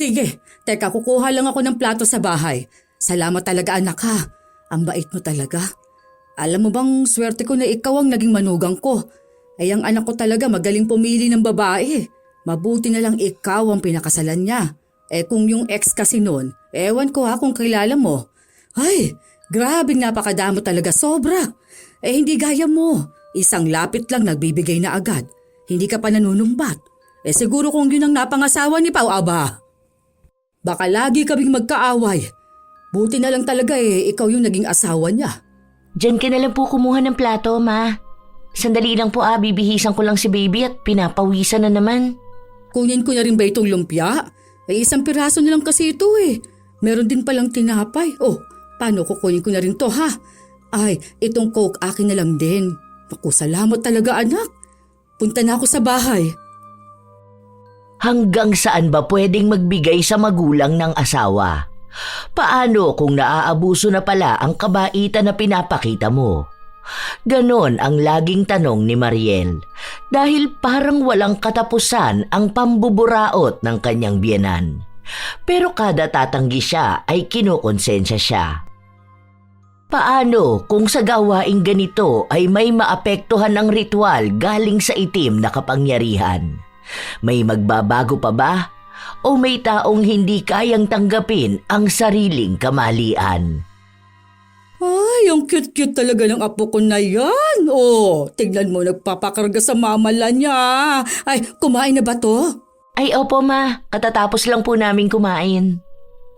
Sige, teka kukuha lang ako ng plato sa bahay. Salamat talaga anak ha. Ang bait mo talaga. Alam mo bang swerte ko na ikaw ang naging manugang ko. Ay ang anak ko talaga magaling pumili ng babae. Mabuti na lang ikaw ang pinakasalan niya. Kung yung ex kasi noon, ewan ko ha kung kilala mo. Ay, grabe napakadamo talaga sobra. Hindi gaya mo. Isang lapit lang nagbibigay na agad. Hindi ka pa nanunumbat. Siguro kung yun ang napangasawa ni Pao Aba. Baka lagi kaming magkaaway. Buti na lang talaga ikaw yung naging asawa niya. Diyan ka na lang po kumuha ng plato, ma. Sandali lang po bibihisan ko lang si baby at pinapawisan na naman. Kunin ko na rin ba itong lumpia? Isang piraso na lang kasi ito Meron din palang tinapay. Paano kukunin ko na rin to ha? Ay, itong Coke akin na lang din. Naku, salamat talaga anak. Punta na ako sa bahay. Hanggang saan ba pwedeng magbigay sa magulang ng asawa? Paano kung naaabuso na pala ang kabaitan na pinapakita mo? Ganon ang laging tanong ni Mariel dahil parang walang katapusan ang pambuburaot ng kanyang biyenan. Pero kada tatanggi siya ay kinukonsensya siya. Paano kung sa gawaing ganito ay may maapektuhan ng ritual galing sa itim na kapangyarihan? May magbabago pa ba? O may taong hindi kayang tanggapin ang sariling kamalian? Ay, ang cute-cute talaga ng apo ko na yan. Tignan mo, nagpapakarga sa mamala niya. Ay, kumain na ba to? Ay, opo ma. Katatapos lang po namin kumain.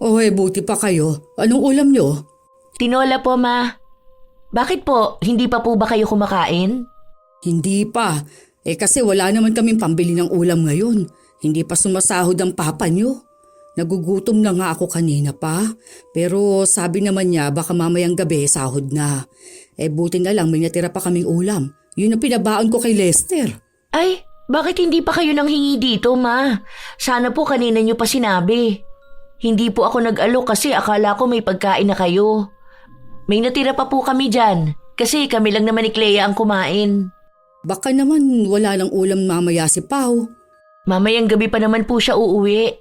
Buti pa kayo. Anong ulam niyo? Tinola po ma. Bakit po? Hindi pa po ba kayo kumakain? Hindi pa. Kasi wala naman kaming pambili ng ulam ngayon. Hindi pa sumasahod ang papa niyo. Nagugutom na nga ako kanina pa. Pero sabi naman niya baka mamayang gabi sahod na. Buti na lang may natira pa kaming ulam. Yun ang pinabaon ko kay Lester. Ay, bakit hindi pa kayo nanghingi dito ma? Sana po kanina niyo pa sinabi. Hindi po ako nag-alok kasi akala ko may pagkain na kayo. May natira pa po kami dyan. Kasi kami lang naman ni Clea ang kumain. Baka naman wala lang ulam mamaya si Pao. Mamayang gabi pa naman po siya uuwi.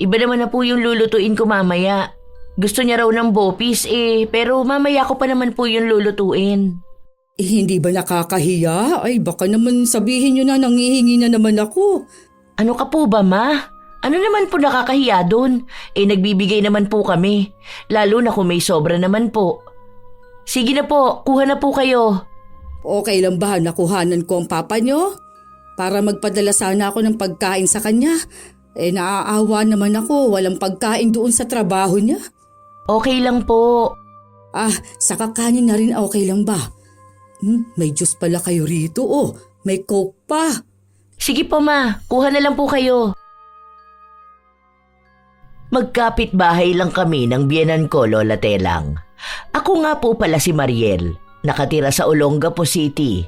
Iba naman na po yung lulutuin ko mamaya. Gusto niya raw ng bopis pero mamaya ko pa naman po yung lulutuin. Hindi ba nakakahiya? Ay baka naman sabihin niyo na nanghihingi na naman ako. Ano ka po ba ma? Ano naman po nakakahiya doon? Nagbibigay naman po kami. Lalo na kung may sobra naman po. Sige na po, kuha na po kayo. Okay lang ba nakuhanan ko ang papa niyo? Para magpadala sana ako ng pagkain sa kanya. Naaawa naman ako, walang pagkain doon sa trabaho niya. Okay lang po. Sa kakanin na rin okay lang ba? May juice pala kayo rito may Coke pa. Sige po ma, kuha na lang po kayo. Magkapit-bahay lang kami ng biyenan ko, Lola Telang. Ako nga po pala si Mariel. Nakatira sa Olongapo City.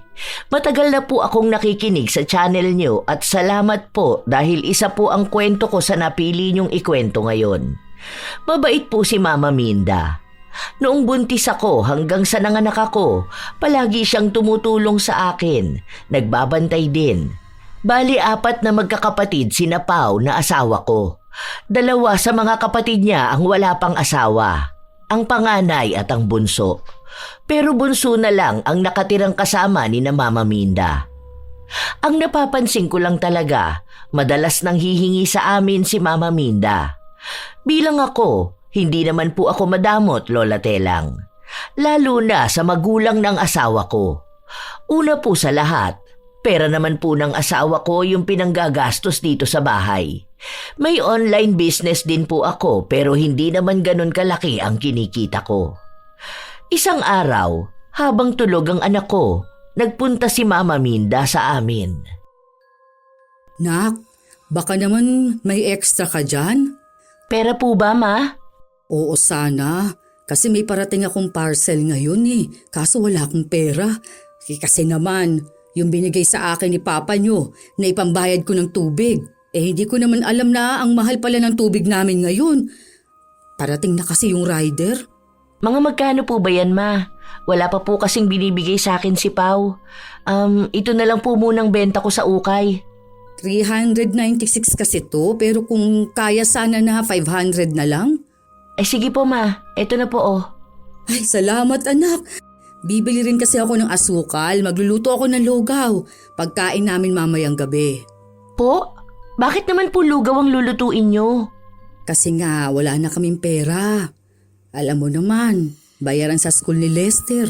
Matagal na po akong nakikinig sa channel nyo at salamat po dahil isa po ang kwento ko sa napili nyong ikwento ngayon. Mabait po si Mama Minda. Noong buntis ako hanggang sa nanganak ako, palagi siyang tumutulong sa akin. Nagbabantay din. Bali 4 na magkakapatid sina Pao na asawa ko. 2 sa mga kapatid niya ang wala pang asawa. Ang panganay at ang bunso. Pero bunso na lang ang nakatirang kasama ni na Mama Minda. Ang napapansin ko lang talaga, madalas nang hihingi sa amin si Mama Minda. Bilang ako, hindi naman po ako madamot, Lola Telang. Lalo na sa magulang ng asawa ko. Una po sa lahat, pera naman po ng asawa ko yung pinanggagastos dito sa bahay. May online business din po ako pero hindi naman ganun kalaki ang kinikita ko. Isang araw, habang tulog ang anak ko, nagpunta si Mama Minda sa amin. Nak, baka naman may extra ka dyan? Pera po ba, Ma? Oo sana, kasi may parating akong parcel ngayon kaso wala akong pera. Kasi naman, yung binigay sa akin ni Papa nyo na ipambayad ko ng tubig. Hindi ko naman alam na ang mahal pala ng tubig namin ngayon. Parating na kasi yung rider. Mga magkano po ba yan, Ma? Wala pa po kasing binibigay sa akin si Pao. Ito na lang po munang benta ko sa ukay. 396 kasi to, pero kung kaya sana na 500 na lang. Sige po ma, eto na po oh. Ay, salamat anak. Bibili rin kasi ako ng asukal, magluluto ako ng lugaw. Pagkain namin mamayang gabi. Po? Bakit naman po lugaw ang lulutuin nyo? Kasi nga wala na kaming pera. Alam mo naman, bayaran sa school ni Lester.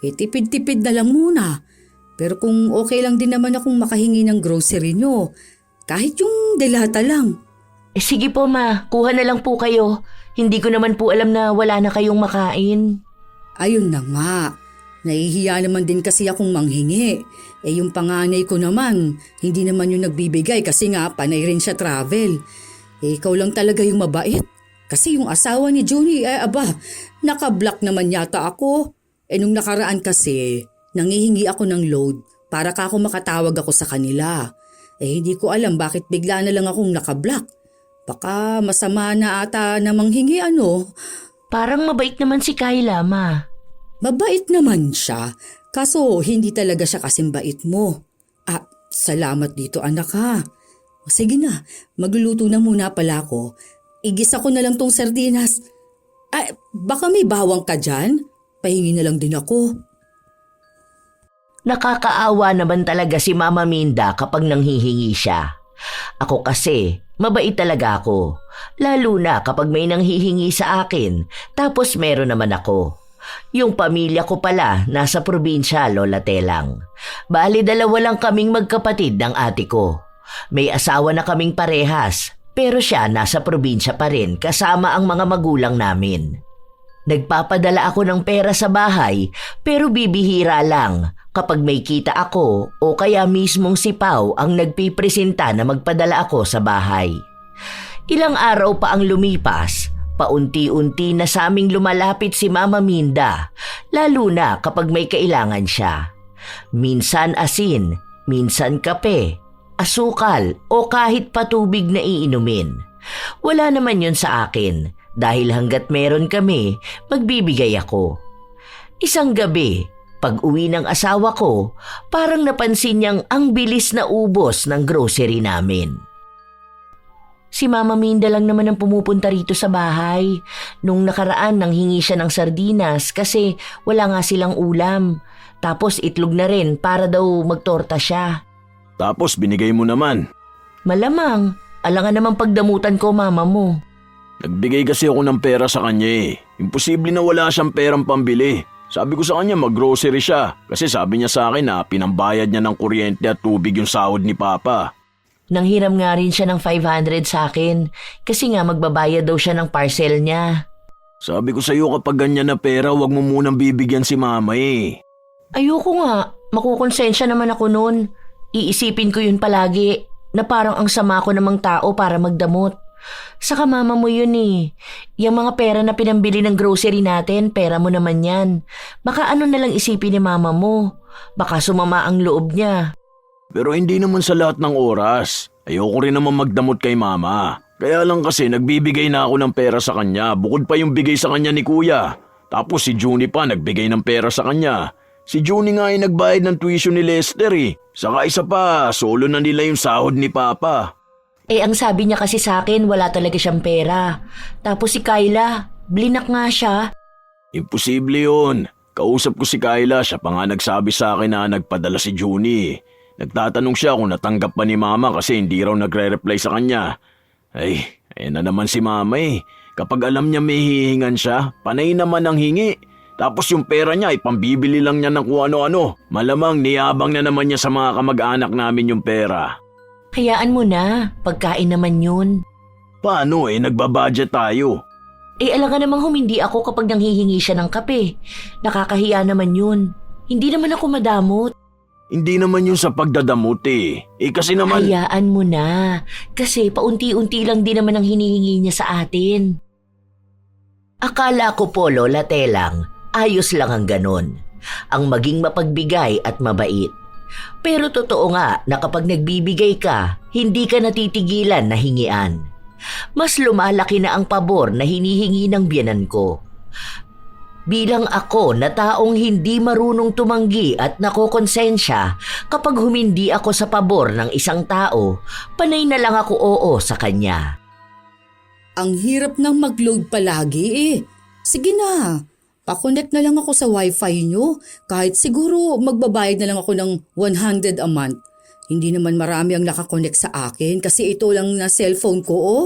Tipid-tipid na lang muna. Pero kung okay lang din naman akong makahingi ng grocery nyo, kahit yung delata lang. Sige po ma, kuha na lang po kayo. Hindi ko naman po alam na wala na kayong makain. Ayun na nga. Nahihiya naman din kasi akong manghingi. Yung panganay ko naman, hindi naman yung nagbibigay kasi nga panay rin siya travel. Ikaw lang talaga yung mabait. Kasi yung asawa ni Johnny, naka-block naman yata ako. Nung nakaraan kasi, nangihingi ako ng load para ako makatawag ako sa kanila. Hindi ko alam bakit bigla na lang akong naka-block. Baka masama na ata na manghingi ano. Parang mabait naman si Kyla, ma. Mabait naman siya, kaso hindi talaga siya kasing bait mo. Salamat dito anak ha. Sige na, magluluto na muna pala ako. Igisa ko na lang tong sardinas. Baka may bawang ka dyan? Pahingi na lang din ako. Nakakaawa naman talaga si Mama Minda kapag nanghihingi siya. Ako kasi, mabait talaga ako. Lalo na kapag may nanghihingi sa akin, tapos meron naman ako. Yung pamilya ko pala nasa probinsya, Lola Telang. Bali 2 lang kaming magkapatid ng ate ko. May asawa na kaming parehas, pero siya nasa probinsya pa rin kasama ang mga magulang namin. Nagpapadala ako ng pera sa bahay pero bibihira lang kapag may kita ako o kaya mismong si Pao ang nagpipresenta na magpadala ako sa bahay. Ilang araw pa ang lumipas, paunti-unti na sa aming lumalapit si Mama Minda, lalo na kapag may kailangan siya. Minsan asin, minsan kape, asukal o kahit patubig na iinumin. Wala naman yun sa akin. Dahil hanggat meron kami, magbibigay ako. Isang gabi, pag uwi ng asawa ko, parang napansin niyang ang bilis na ubos ng grocery namin. Si Mama Minda lang naman ang pumupunta rito sa bahay. Nung nakaraan nanghingi siya ng sardinas kasi wala nga silang ulam. Tapos itlog na rin para daw magtorta siya. Tapos binigay mo naman. Malamang, alangan naman pagdamutan ko mama mo. Nagbigay kasi ako ng pera sa kanya eh. Imposible na wala siyang perang pambili. Sabi ko sa kanya maggrocery siya kasi sabi niya sa akin na pinambayad niya ng kuryente at tubig yung sahod ni Papa. Nanghiram nga rin siya ng 500 sa akin kasi nga magbabayad daw siya ng parcel niya. Sabi ko sa iyo kapag ganyan na pera wag mo munang bibigyan si Mama eh. Ayoko nga, makukonsensya naman ako noon. Iisipin ko yun palagi na parang ang sama ko namang tao para magdamot. Saka mama mo yun eh. Yung mga pera na pinambili ng grocery natin, pera mo naman yan. Baka ano na lang isipin ni mama mo. Baka sumama ang loob niya. Pero hindi naman sa lahat ng oras. Ayoko rin naman magdamot kay Mama. Kaya lang kasi nagbibigay na ako ng pera sa kanya. Bukod pa yung bigay sa kanya ni Kuya. Tapos si Junie pa nagbigay ng pera sa kanya. Si Junie nga ay nagbayad ng tuition ni Lester eh. Saka isa pa, solo na nila yung sahod ni Papa. Ang sabi niya kasi sa akin wala talaga siyang pera. Tapos si Kyla, blinak nga siya. Imposible yun. Kausap ko si Kyla, siya pa nga nagsabi sa akin na nagpadala si Junie. Nagtatanong siya kung natanggap pa ni Mama kasi hindi raw nagre-reply sa kanya. Ayan na naman si Mama eh. Kapag alam niya may hihingan siya, panay naman ang hingi. Tapos yung pera niya ay pambibili lang niya ng kung ano-ano. Malamang niyabang na naman niya sa mga kamag-anak namin yung pera. Hayaan mo na, pagkain naman yun. Paano nagbabudget tayo? Alangan namang humindi ako kapag nanghihingi siya ng kape. Nakakahiya naman yun. Hindi naman ako madamot. Hindi naman yun sa pagdadamot eh. Kasi naman… Hayaan mo na. Kasi paunti-unti lang din naman ang hinihingi niya sa atin. Akala ko po, Lola Telang, ayos lang ang ganon. Ang maging mapagbigay at mabait. Pero totoo nga na kapag nagbibigay ka, hindi ka natitigilan na hingian. Mas lumalaki na ang pabor na hinihingi ng biyenan ko. Bilang ako na taong hindi marunong tumanggi at nakokonsensya, kapag humindi ako sa pabor ng isang tao, panay na lang ako oo sa kanya. Ang hirap nang mag-load palagi eh. Sige na, pa-connect na lang ako sa wifi nyo. Kahit siguro magbabayad na lang ako ng 100 a month. Hindi naman marami ang nakakonect sa akin kasi ito lang na cellphone ko oh.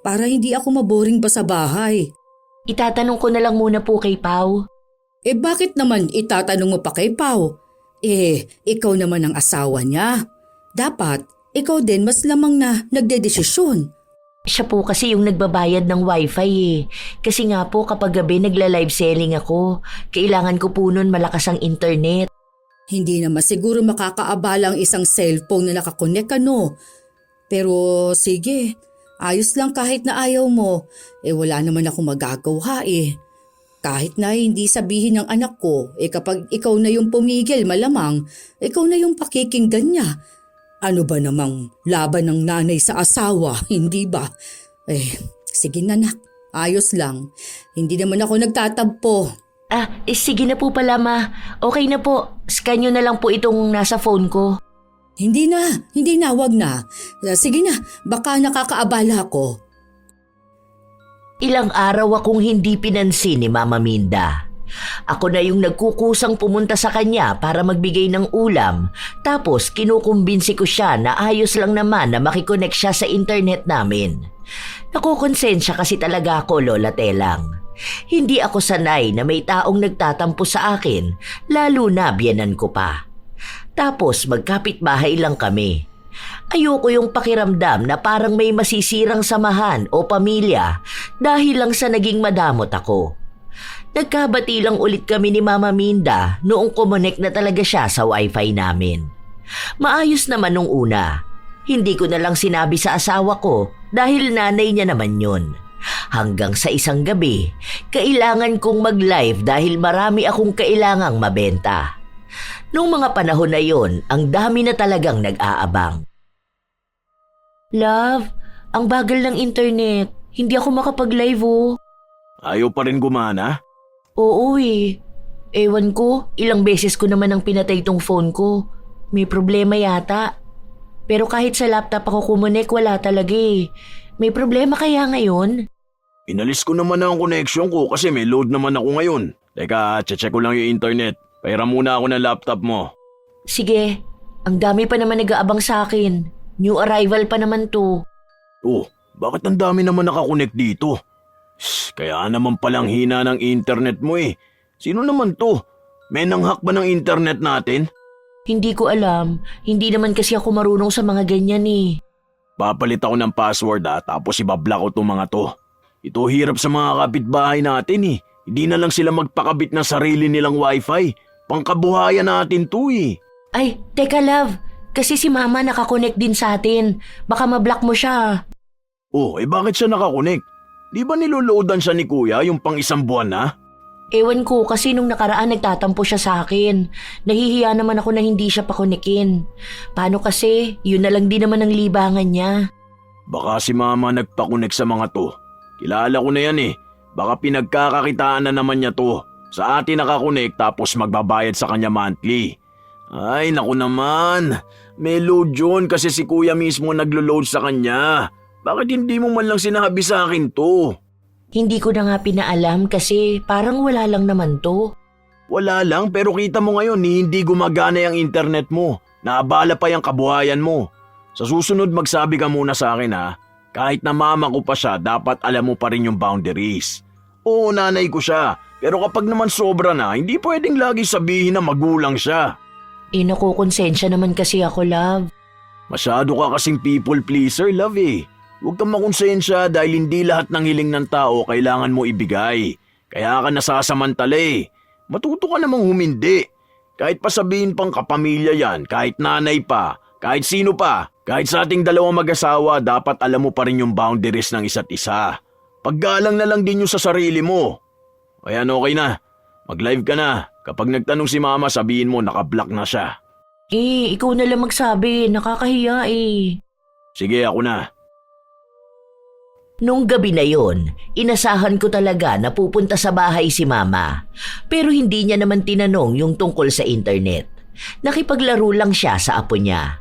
Para hindi ako maboring ba sa bahay. Itatanong ko na lang muna po kay Pau. Eh bakit naman itatanong mo pa kay Pau? Eh, ikaw naman ang asawa niya. Dapat, ikaw din mas lamang na nagdedesisyon. Siya po kasi yung nagbabayad ng wifi eh. Kasi nga po kapag gabi nagla-live selling ako, kailangan ko po nun malakas ang internet. Hindi naman siguro makakaabala ang isang cellphone na nakakonek ano. Pero sige, ayos lang kahit na ayaw mo. Eh wala naman ako magagawa eh. Kahit na hindi sabihin ng anak ko, eh kapag ikaw na yung pumigil malamang, ikaw na yung pakikinggan niya. Ano ba namang laban ng nanay sa asawa, hindi ba? Eh, sige na nak, ayos lang. Hindi naman ako nagtatampo. Sige na po pala ma. Okay na po. Scan nyo na lang po itong nasa phone ko. Hindi na, wag na. Sige na, baka nakakaabala ko. Ilang araw akong hindi pinansin ni Mama Minda. Ako na yung nagkukusang pumunta sa kanya para magbigay ng ulam, tapos kinukumbinsi ko siya na ayos lang naman na makikonek siya sa internet namin. Nakukonsensya kasi talaga ako, Lola Telang. Hindi ako sanay na may taong nagtatampo sa akin, lalo na biyenan ko pa. Tapos magkapit-bahay lang kami. Ayoko yung pakiramdam na parang may masisirang samahan o pamilya dahil lang sa naging madamot ako. Nagkabati lang ulit kami ni Mama Minda noong kumonek na talaga siya sa wifi namin. Maayos naman nung una. Hindi ko na lang sinabi sa asawa ko dahil nanay niya naman yun. Hanggang sa isang gabi, kailangan kong mag-live dahil marami akong kailangang mabenta. Noong mga panahon na yon, ang dami na talagang nag-aabang. Love, ang bagal ng internet. Hindi ako makapag-live oh. Ayaw pa rin gumana? Oo eh. Ewan ko, ilang beses ko naman ang pinatay tong phone ko. May problema yata. Pero kahit sa laptop ako kumunik, wala talaga eh. May problema kaya ngayon? Inalis ko naman ang connection ko kasi may load naman ako ngayon. Teka, check ko lang yung internet. Pahiram muna ako ng laptop mo. Sige, ang dami pa naman nag-aabang sa akin. New arrival pa naman to. Oh, bakit ang dami naman nakakonect dito? Kaya naman palang hina ng internet mo eh. Sino naman to? May nanghak ba ng internet natin? Hindi ko alam. Hindi naman kasi ako marunong sa mga ganyan eh. Papalit ako ng password tapos ibablock ko tong mga to. Ito hirap sa mga kapitbahay natin eh. Hindi na lang sila magpakabit ng sarili nilang wifi. Pangkabuhayan natin to eh. Ay, teka love. Kasi si mama nakakonect din sa atin. Baka mablock mo siya. Oh, bakit siya nakakonect? Di ba niloloadan siya ni kuya yung pang isang buwan na? Ewan ko kasi nung nakaraan nagtatampo siya sa akin. Nahihiya naman ako na hindi siya pakonekin. Paano kasi? Yun na lang din naman ang libangan niya. Baka si mama nagpakonek sa mga to. Kilala ko na yan eh. Baka pinagkakakitaan na naman niya to. Sa atin nakakonek tapos magbabayad sa kanya monthly. Ay naku naman. May load yun kasi si kuya mismo naglo-load sa kanya. Bakit hindi mo man lang sinabi sa akin to? Hindi ko na nga pinaalam kasi parang wala lang naman to. Wala lang pero kita mo ngayon hindi gumagana yung internet mo. Naabala pa yung kabuhayan mo. Sa susunod magsabi ka muna sa akin ha. Kahit na mama ko pa siya, dapat alam mo pa rin yung boundaries. Oo, nanay ko siya. Pero kapag naman sobra na, hindi pwedeng lagi sabihin na magulang siya. Nakukonsensya naman kasi ako, love. Masyado ka kasing people pleaser, love eh. Huwag kang makonsensya dahil hindi lahat ng hiling ng tao kailangan mo ibigay. Kaya ka nasasamantala eh. Matuto ka namang humindi. Kahit pa sabihin pang kapamilya yan, kahit nanay pa, kahit sino pa, kahit sa ating dalawang mag-asawa, dapat alam mo pa rin yung boundaries ng isa't isa. Paggalang na lang din yung sa sarili mo. Ayan, okay na. Mag-live ka na. Kapag nagtanong si mama, sabihin mo naka-block na siya. Ikaw na lang magsabi. Nakakahiya eh. Sige, ako na. Nung gabi na yon, inasahan ko talaga na pupunta sa bahay si Mama. Pero hindi niya naman tinanong yung tungkol sa internet. Nakipaglaro lang siya sa apo niya.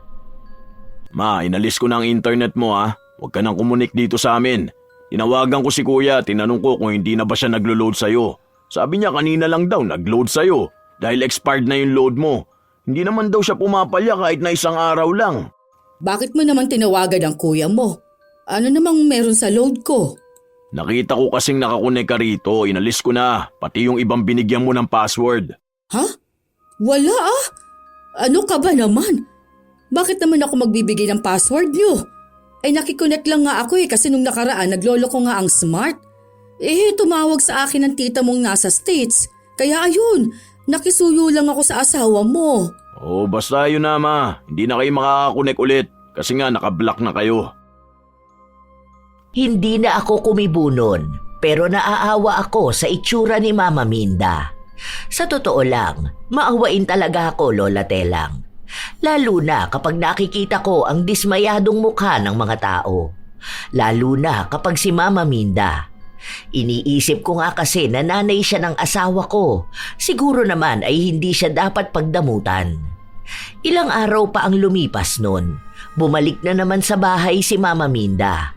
Ma, inalis ko na ang internet mo ha. Huwag ka nang kumunik dito sa amin. Tinawagan ko si kuya, tinanong ko kung hindi na ba siya naglo-load sa'yo. Sabi niya kanina lang daw nag-load sa'yo dahil expired na yung load mo. Hindi naman daw siya pumapalya kahit na isang araw lang. Bakit mo naman tinawagan ang kuya mo? Ano namang meron sa load ko? Nakita ko kasing nakakunik ka rito, inalis ko na, pati yung ibang binigyan mo ng password. Ha? Wala ah! Ano ka ba naman? Bakit naman ako magbibigay ng password niyo? Ay nakikonnect lang nga ako kasi nung nakaraan naglolo ko nga ang Smart. Tumawag sa akin ng tita mong nasa States. Kaya ayun, nakisuyo lang ako sa asawa mo. Oh, basta yun na ma, hindi na kayo makakakunik ulit kasi nga nakablock na kayo. Hindi na ako kumibunon, pero naaawa ako sa itsura ni Mama Minda. Sa totoo lang, maawain talaga ako, Lola Telang. Lalo na kapag nakikita ko ang dismayadong mukha ng mga tao. Lalo na kapag si Mama Minda. Iniisip ko nga kasi na nanay siya ng asawa ko. Siguro naman ay hindi siya dapat pagdamutan. Ilang araw pa ang lumipas nun. Bumalik na naman sa bahay si Mama Minda.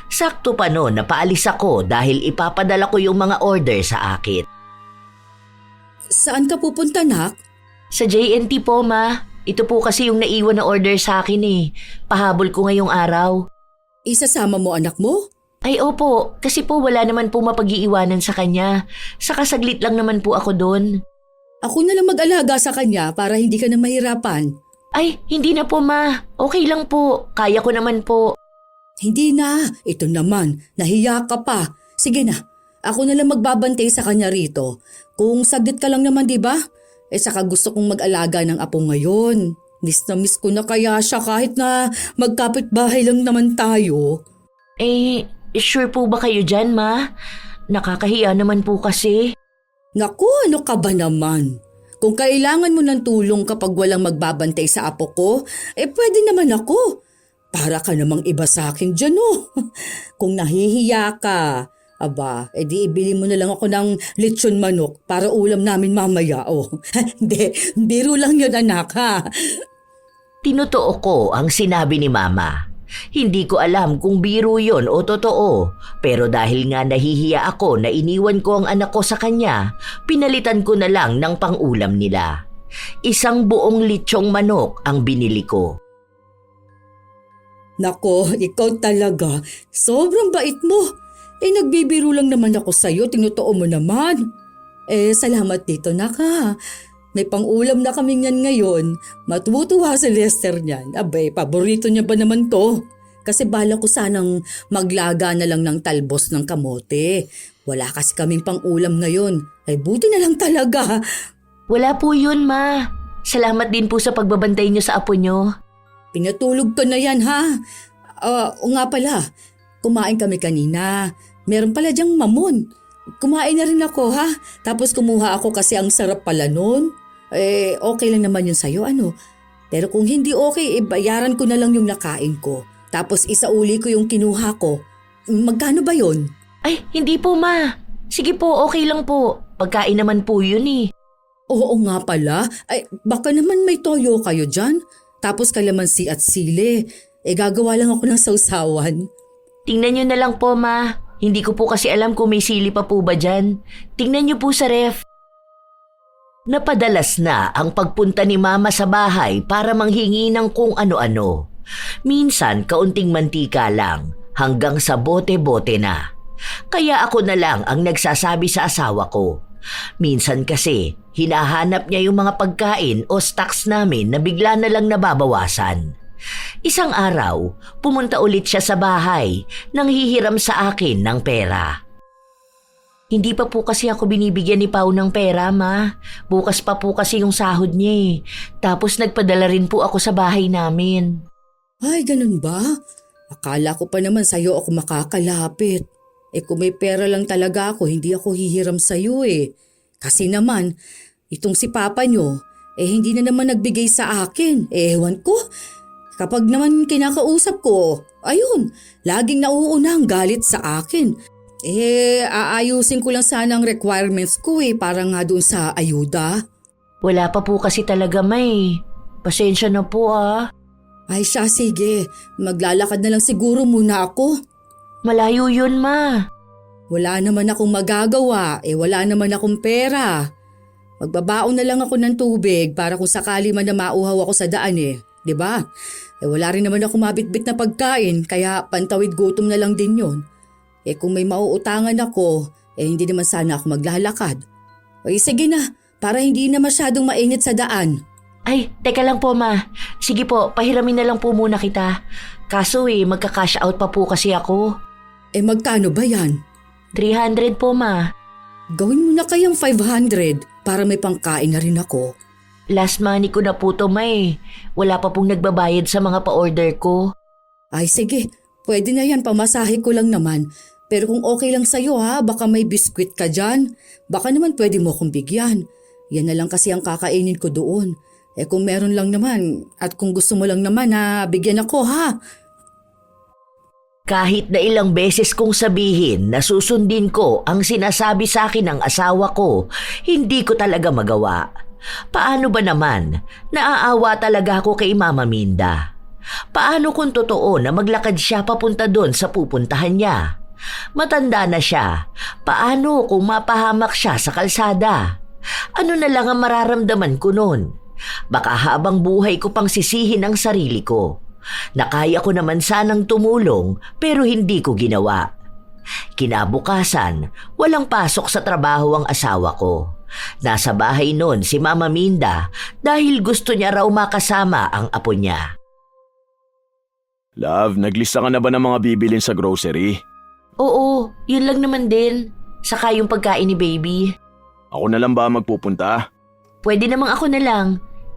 Sakto pa noon na paalis ako dahil ipapadala ko yung mga order sa akin. Saan ka pupunta, nak? Sa JNT po, Ma. Ito po kasi yung naiwan na order sa akin eh. Pahabol ko ngayong araw. Isasama mo anak mo? Ay opo, kasi po wala naman po mapag-iiwanan sa kanya. Saka saglit lang naman po ako doon. Ako na lang mag-alaga sa kanya para hindi ka na mahirapan. Ay, hindi na po, Ma. Okay lang po. Kaya ko naman po. Hindi na. Ito naman. Nahiya ka pa. Sige na. Ako na lang magbabantay sa kanya rito. Kung saglit ka lang naman, di ba? Saka gusto kong mag-alaga ng apo ngayon. Miss na miss ko na kaya siya kahit na magkapit-bahay lang naman tayo. Sure po ba kayo dyan, Ma? Nakakahiya naman po kasi. Naku, ano ka ba naman? Kung kailangan mo ng tulong kapag walang magbabantay sa apo ko, pwede naman ako. Para ka namang iba sa akin dyan, oh. Kung nahihiya ka, di ibili mo na lang ako ng lechon manok para ulam namin mamaya, oh. Hindi, biro lang yun anak, ha. Tinotoo ko ang sinabi ni Mama. Hindi ko alam kung biro yon o totoo, pero dahil nga nahihiya ako na iniwan ko ang anak ko sa kanya, pinalitan ko na lang ng pang-ulam nila. Isang buong lechong manok ang binili ko. Nako, ikaw talaga. Sobrang bait mo. Nagbibiro lang naman ako sa'yo, tinutoo mo naman. Salamat dito, naka. May pang-ulam na kami niyan ngayon. Matutuwa si Lester niyan. Paborito niya ba naman to? Kasi bala ko sanang maglaga na lang ng talbos ng kamote. Wala kasi kaming pang-ulam ngayon. Buti na lang talaga. Wala po yun, Ma. Salamat din po sa pagbabantay niyo sa apo niyo. Pinatulog ko na yan, ha? O nga pala, kumain kami kanina. Meron pala diyang mamon. Kumain na rin ako, ha? Tapos kumuha ako kasi ang sarap pala nun. Okay lang naman yun sa'yo, ano? Pero kung hindi okay, bayaran ko na lang yung nakain ko. Tapos isauli ko yung kinuha ko. Magkano ba yun? Ay, hindi po, Ma. Sige po, okay lang po. Pagkain naman po yun eh. Oo nga pala. Baka naman may toyo kayo dyan. Tapos kalamansi at sili. Gagawa lang ako ng sausawan. Tingnan nyo na lang po, Ma. Hindi ko po kasi alam kung may sili pa po ba dyan. Tingnan nyo po sa ref. Napadalas na ang pagpunta ni Mama sa bahay para manghingi ng kung ano-ano. Minsan kaunting mantika lang hanggang sa bote-bote na. Kaya ako na lang ang nagsasabi sa asawa ko. Minsan kasi hinahanap niya yung mga pagkain o stocks namin na bigla na lang nababawasan. Isang araw, pumunta ulit siya sa bahay nang hihiram sa akin ng pera. Hindi pa po kasi ako binibigyan ni Pao ng pera, Ma. Bukas pa po kasi yung sahod niya eh. Tapos nagpadala rin po ako sa bahay namin. Ay, ganun ba? Akala ko pa naman sa'yo ako makakalapit. Kung may pera lang talaga ako, hindi ako hihiram sa'yo eh. Kasi naman, itong si Papa nyo, hindi na naman nagbigay sa akin. Ewan ko. Kapag naman kinakausap ko, Ayun, laging nauuna ang galit sa akin. Aayusin ko lang sana ang requirements ko para nga doon sa ayuda. Wala pa po kasi talaga, May. Pasensya na po ah. Ay siya, sige. Maglalakad na lang siguro muna ako. Malayo yun, Ma. Wala naman akong magagawa, wala naman akong pera. Magbabaon na lang ako ng tubig para kung sakali man na mauhaw ako sa daan 'di ba? Wala rin naman ako mabitbit na pagkain kaya pantawid gutom na lang din 'yon. Kung may mauutangan ako, hindi naman sana ako maglalakad. Sige na, para hindi na masyadong mainit sa daan. Ay, teka lang po, Ma. Sige po, pahiramin na lang po muna kita. Kaso magka-cash out pa po kasi ako. Magkano ba yan? 300 po, Ma. Gawin mo na kayang 500 para may pangkain na rin ako. Last money ko na po to, May. Wala pa pong nagbabayad sa mga pa-order ko. Ay sige, pwede na yan, pamasahe ko lang naman. Pero kung okay lang sa'yo baka may biskwit ka dyan. Baka naman pwede mo akong bigyan. Yan na lang kasi ang kakainin ko doon. Kung meron lang naman at kung gusto mo lang naman bigyan ako Kahit na ilang beses kong sabihin na susundin ko ang sinasabi sa akin ng asawa ko, hindi ko talaga magawa. Paano ba naman? Naaawa talaga ako kay Mama Minda. Paano kung totoo na maglakad siya papunta doon sa pupuntahan niya? Matanda na siya. Paano kung mapahamak siya sa kalsada? Ano na lang ang mararamdaman ko noon? Baka habang buhay ko pang sisihin ang sarili ko. Nakaya ko naman sanang tumulong pero hindi ko ginawa. Kinabukasan, walang pasok sa trabaho ang asawa ko. Nasa bahay noon si Mama Minda dahil gusto niya raw makasama ang apo niya. Love, naglista ka na ba ng mga bibilin sa grocery? Oo, yun lang naman din. Saka yung pagkain ni baby. Ako na lang ba magpupunta? Pwede namang ako na lang.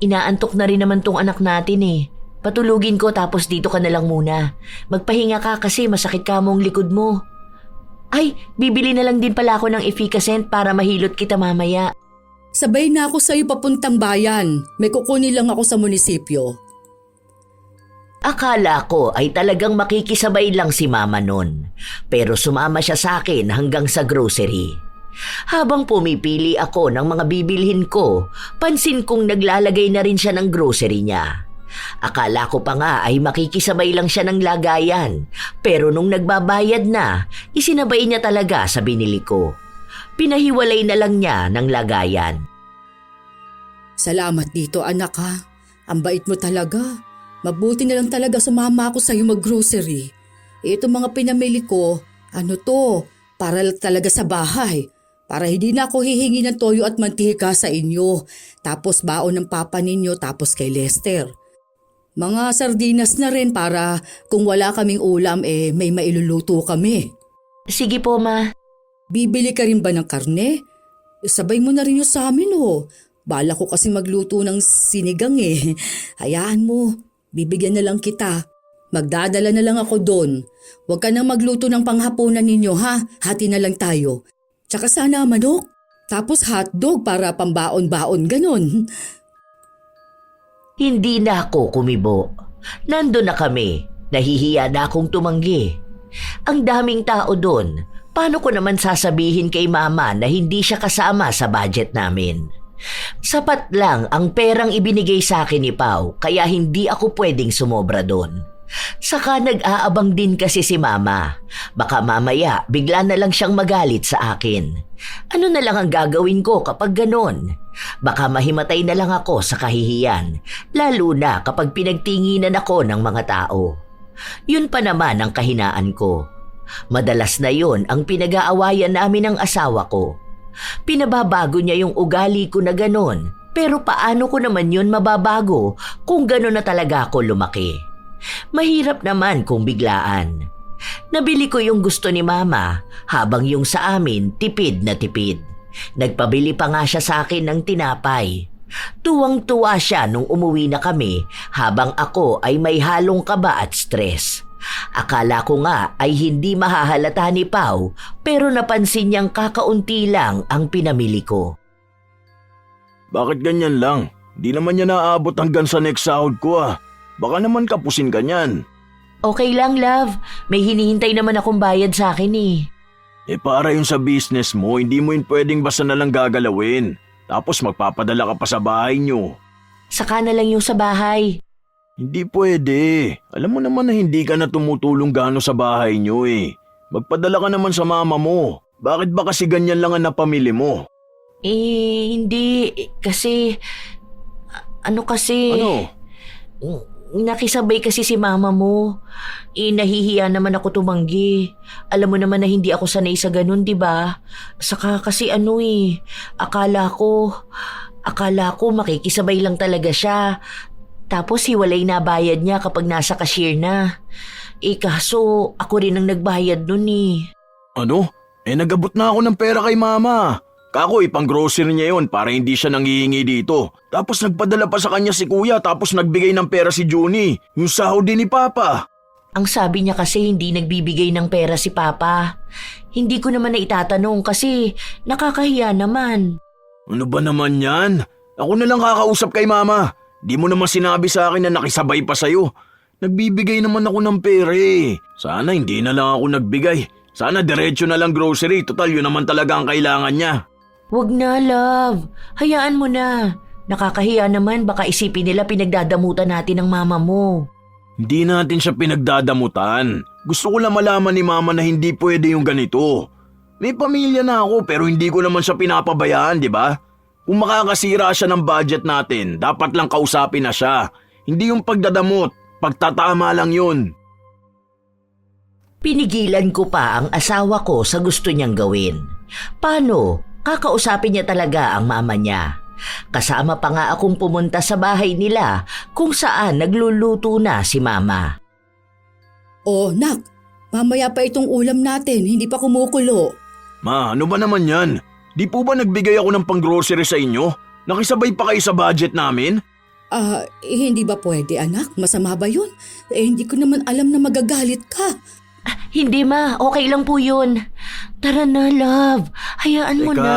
Inaantok na rin naman tong anak natin Patulugin ko tapos dito ka na lang muna. Magpahinga ka kasi masakit ka mong likod mo. Ay, bibili na lang din pala ako ng efficacent para mahilot kita mamaya. Sabay na ako sa'yo papuntang bayan. May kukunin lang ako sa munisipyo. Akala ko ay talagang makikisabay lang si Mama nun. Pero sumama siya sa akin hanggang sa grocery. Habang pumipili ako ng mga bibilhin ko, pansin kong naglalagay na rin siya ng grocery niya. Akala ko pa nga ay makikisabay lang siya ng lagayan, pero nung nagbabayad na, isinabay niya talaga sa binili ko. Pinahiwalay na lang niya ng lagayan. Salamat dito anak Ang bait mo talaga. Mabuti na lang talaga sumama ako sa'yo mag-grocery. Itong mga pinamili ko, para talaga sa bahay. Para hindi na ako hihingi ng toyo at mantika sa inyo. Tapos baon ng papa ninyo tapos kay Lester. Mga sardinas na rin para kung wala kaming ulam may mailuluto kami. Sige po, Ma. Bibili ka rin ba ng karne? Sabay mo na rin yung sa amin Bala ko kasi magluto ng sinigang Hayaan mo, bibigyan na lang kita. Magdadala na lang ako doon. Huwag ka nang magluto ng panghapunan ninyo Hati na lang tayo. Tsaka sana manok. Tapos hotdog para pambaon-baon ganon. Hindi na ako kumibo. Nandun na kami. Nahihiya na akong tumanggi. Ang daming tao doon. Paano ko naman sasabihin kay Mama na hindi siya kasama sa budget namin? Sapat lang ang perang ibinigay sa akin ni Pao kaya hindi ako pwedeng sumobra doon. Saka nag-aabang din kasi si Mama. Baka mamaya bigla na lang siyang magalit sa akin. Ano na lang ang gagawin ko kapag ganon? Baka mahimatay na lang ako sa kahihiyan, lalo na kapag pinagtinginan ako ng mga tao. Yun pa naman ang kahinaan ko. Madalas na yun ang pinag-aawayan namin ng asawa ko. Pinababago niya yung ugali ko na ganon, pero paano ko naman yun mababago kung ganon na talaga ako lumaki? Mahirap naman kung biglaan. Nabili ko yung gusto ni Mama habang yung sa amin tipid na tipid. Nagpabili pa nga siya sa akin ng tinapay. Tuwang-tuwa siya nung umuwi na kami habang ako ay may halong kaba at stress. Akala ko nga ay hindi mahahalata ni Pao pero napansin niyang kakaunti lang ang pinamili ko. Bakit ganyan lang? Di naman niya naaabot hanggang sa next sahod ko Baka naman kapusin ka niyan. Okay lang, love. May hinihintay naman akong bayad sa akin eh. Para yun sa business mo, hindi mo yun pwedeng basta na lang gagalawin. Tapos magpapadala ka pa sa bahay nyo. Saka na lang yung sa bahay. Hindi pwede. Alam mo naman na hindi ka na tumutulong gaano sa bahay nyo eh. Magpadala ka naman sa mama mo. Bakit ba kasi ganyan lang ang napamili mo? Hindi. Kasi... Ano kasi... Ano? Nakisabay kasi si mama mo. Nahihiya naman ako tumanggi. Alam mo naman na hindi ako sanay sa ganun, di ba? Saka kasi akala ko makikisabay lang talaga siya. Tapos hiwalay na bayad niya kapag nasa cashier na. Kaso ako rin ang nagbayad nun eh. Ano? Nagabot na ako ng pera kay mama. Kako, pang grocery niya yon para hindi siya nanghihingi dito. Tapos nagpadala pa sa kanya si kuya tapos nagbigay ng pera si Juni. Yung sahod din ni Papa. Ang sabi niya kasi hindi nagbibigay ng pera si Papa. Hindi ko naman na itatanong kasi nakakahiya naman. Ano ba naman yan? Ako na lang kakausap kay mama. Di mo naman sinabi sa akin na nakisabay pa sa'yo. Nagbibigay naman ako ng pera eh. Sana hindi na lang ako nagbigay. Sana diretso na lang grocery. Total yun naman talaga ang kailangan niya. Wag na, love. Hayaan mo na. Nakakahiya naman, baka isipin nila pinagdadamutan natin ng mama mo. Hindi natin siya pinagdadamutan. Gusto ko lang malaman ni mama na hindi pwede yung ganito. May pamilya na ako pero hindi ko naman siya pinapabayaan, di ba? Kung makakasira siya ng budget natin, dapat lang kausapin na siya. Hindi yung pagdadamot, pagtatama lang yun. Pinigilan ko pa ang asawa ko sa gusto niyang gawin. Paano? Kakausapin niya talaga ang mama niya. Kasama pa nga akong pumunta sa bahay nila kung saan nagluluto na si mama. Oh, nak, mamaya pa itong ulam natin, hindi pa kumukulo. Ma, ano ba naman yan? Di po ba nagbigay ako ng pang-grocery sa inyo? Nakisabay pa kayo sa budget namin? Hindi ba pwede anak? Masama ba yun? Hindi ko naman alam na magagalit ka. Hindi ma, okay lang po yun. Tara na, love. Hayaan mo Teka, na.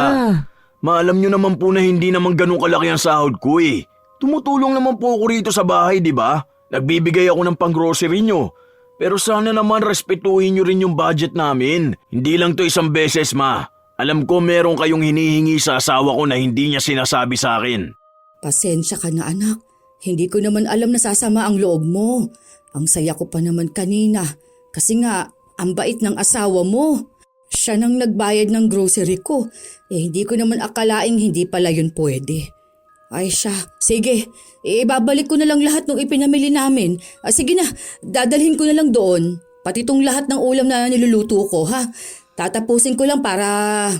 Maalam nyo naman po na hindi naman ganun kalaki ang sahod ko eh. Tumutulong naman po ako rito sa bahay, di ba? Nagbibigay ako ng pang-grocery nyo. Pero sana naman respetuhin nyo rin yung budget namin. Hindi lang to isang beses, ma. Alam ko meron kayong hinihingi sa asawa ko na hindi niya sinasabi sa akin. Pasensya ka na anak. Hindi ko naman alam na sasama ang loob mo. Ang saya ko pa naman kanina. Kasi nga, ang bait ng asawa mo. Siya nang nagbayad ng grocery ko. Hindi ko naman akalaing hindi pala yun pwede. Ay siya, sige. Ibabalik ko na lang lahat ng ipinamili namin. Sige na, dadalhin ko na lang doon. Pati tong lahat ng ulam na niluluto ko, ha? Tatapusin ko lang para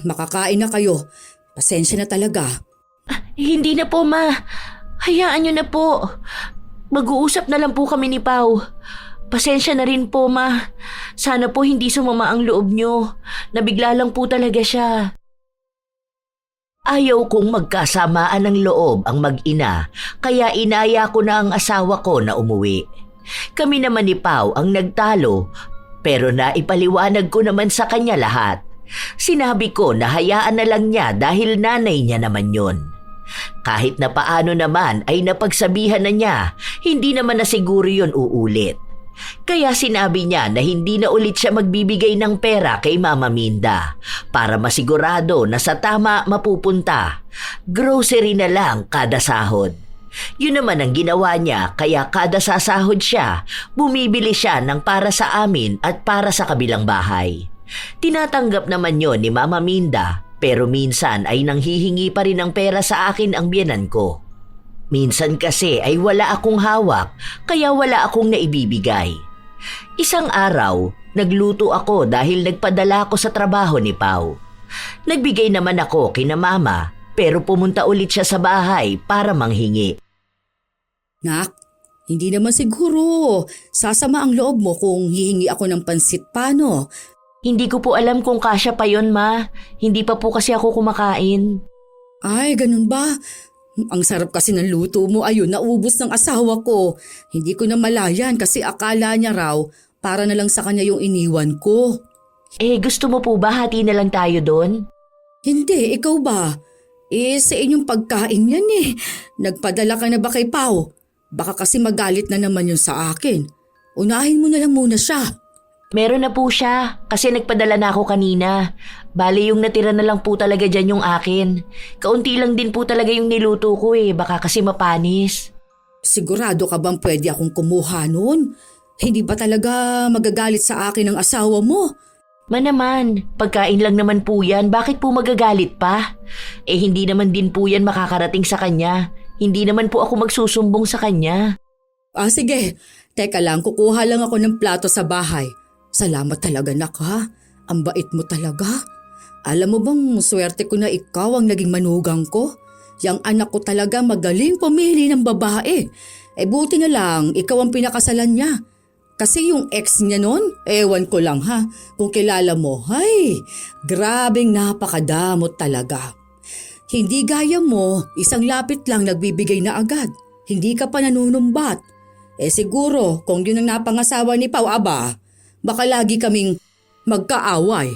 makakain na kayo. Pasensya na talaga. Hindi na po, ma. Hayaan niyo na po. Mag-uusap na lang po kami ni Pao. Pasensya na rin po, ma. Sana po hindi sumama ang loob niyo. Nabigla lang po talaga siya. Ayaw kong magkasamaan ng loob ang mag-ina, kaya inaya ko na ang asawa ko na umuwi. Kami naman ni Pao ang nagtalo, pero naipaliwanag ko naman sa kanya lahat. Sinabi ko na hayaan na lang niya dahil nanay niya naman yun. Kahit na paano naman ay napagsabihan na niya, hindi naman na siguro yun uulit. Kaya sinabi niya na hindi na ulit siya magbibigay ng pera kay Mama Minda para masigurado na sa tama mapupunta. Grocery na lang kada sahod. Yun naman ang ginawa niya, kaya kada sasahod siya, bumibili siya ng para sa amin at para sa kabilang bahay. Tinatanggap naman yon ni Mama Minda, pero minsan ay nanghihingi pa rin ng pera sa akin ang biyenan ko. Minsan kasi ay wala akong hawak, kaya wala akong naibibigay. Isang araw, nagluto ako dahil nagpadala ako sa trabaho ni Pao. Nagbigay naman ako kina Mama, pero pumunta ulit siya sa bahay para manghingi. Nak, hindi naman siguro. Sasama ang loob mo kung hihingi ako ng pansit paano. Hindi ko po alam kung kasya pa yon, Ma. Hindi pa po kasi ako kumakain. Ay, ganun ba? Ang sarap kasi ng luto mo. Ayun, naubos ng asawa ko. Hindi ko na malayan kasi akala niya raw para na lang sa kanya yung iniwan ko. Gusto mo po ba hati na lang tayo doon? Hindi, ikaw ba? Sa inyong pagkain yan eh. Nagpadala ka na ba kay Pao? Baka kasi magalit na naman yun sa akin. Unahin mo na lang muna siya. Meron na po siya kasi nagpadala na ako kanina. Bali yung natira na lang po talaga dyan yung akin. Kaunti lang din po talaga yung niluto ko baka kasi mapanis. Sigurado ka bang pwede akong kumuha nun? Hindi ba talaga magagalit sa akin ang asawa mo? Naman, pagkain lang naman po yan, bakit po magagalit pa? Hindi naman din po yan makakarating sa kanya. Hindi naman po ako magsusumbong sa kanya. Sige. Teka lang, kukuha lang ako ng plato sa bahay. Salamat talaga, nak, ha? Ang bait mo talaga. Alam mo bang swerte ko na ikaw ang naging manugang ko? Yang anak ko talaga magaling pumili ng babae. Buti na lang, ikaw ang pinakasalan niya. Kasi yung ex niya nun, ewan ko lang ha, kung kilala mo, grabeng napakadamot talaga. Hindi gaya mo, isang lapit lang nagbibigay na agad. Hindi ka pa nanunumbat. Siguro, kung yun ang napangasawa ni Pao, baka lagi kaming magkaaway.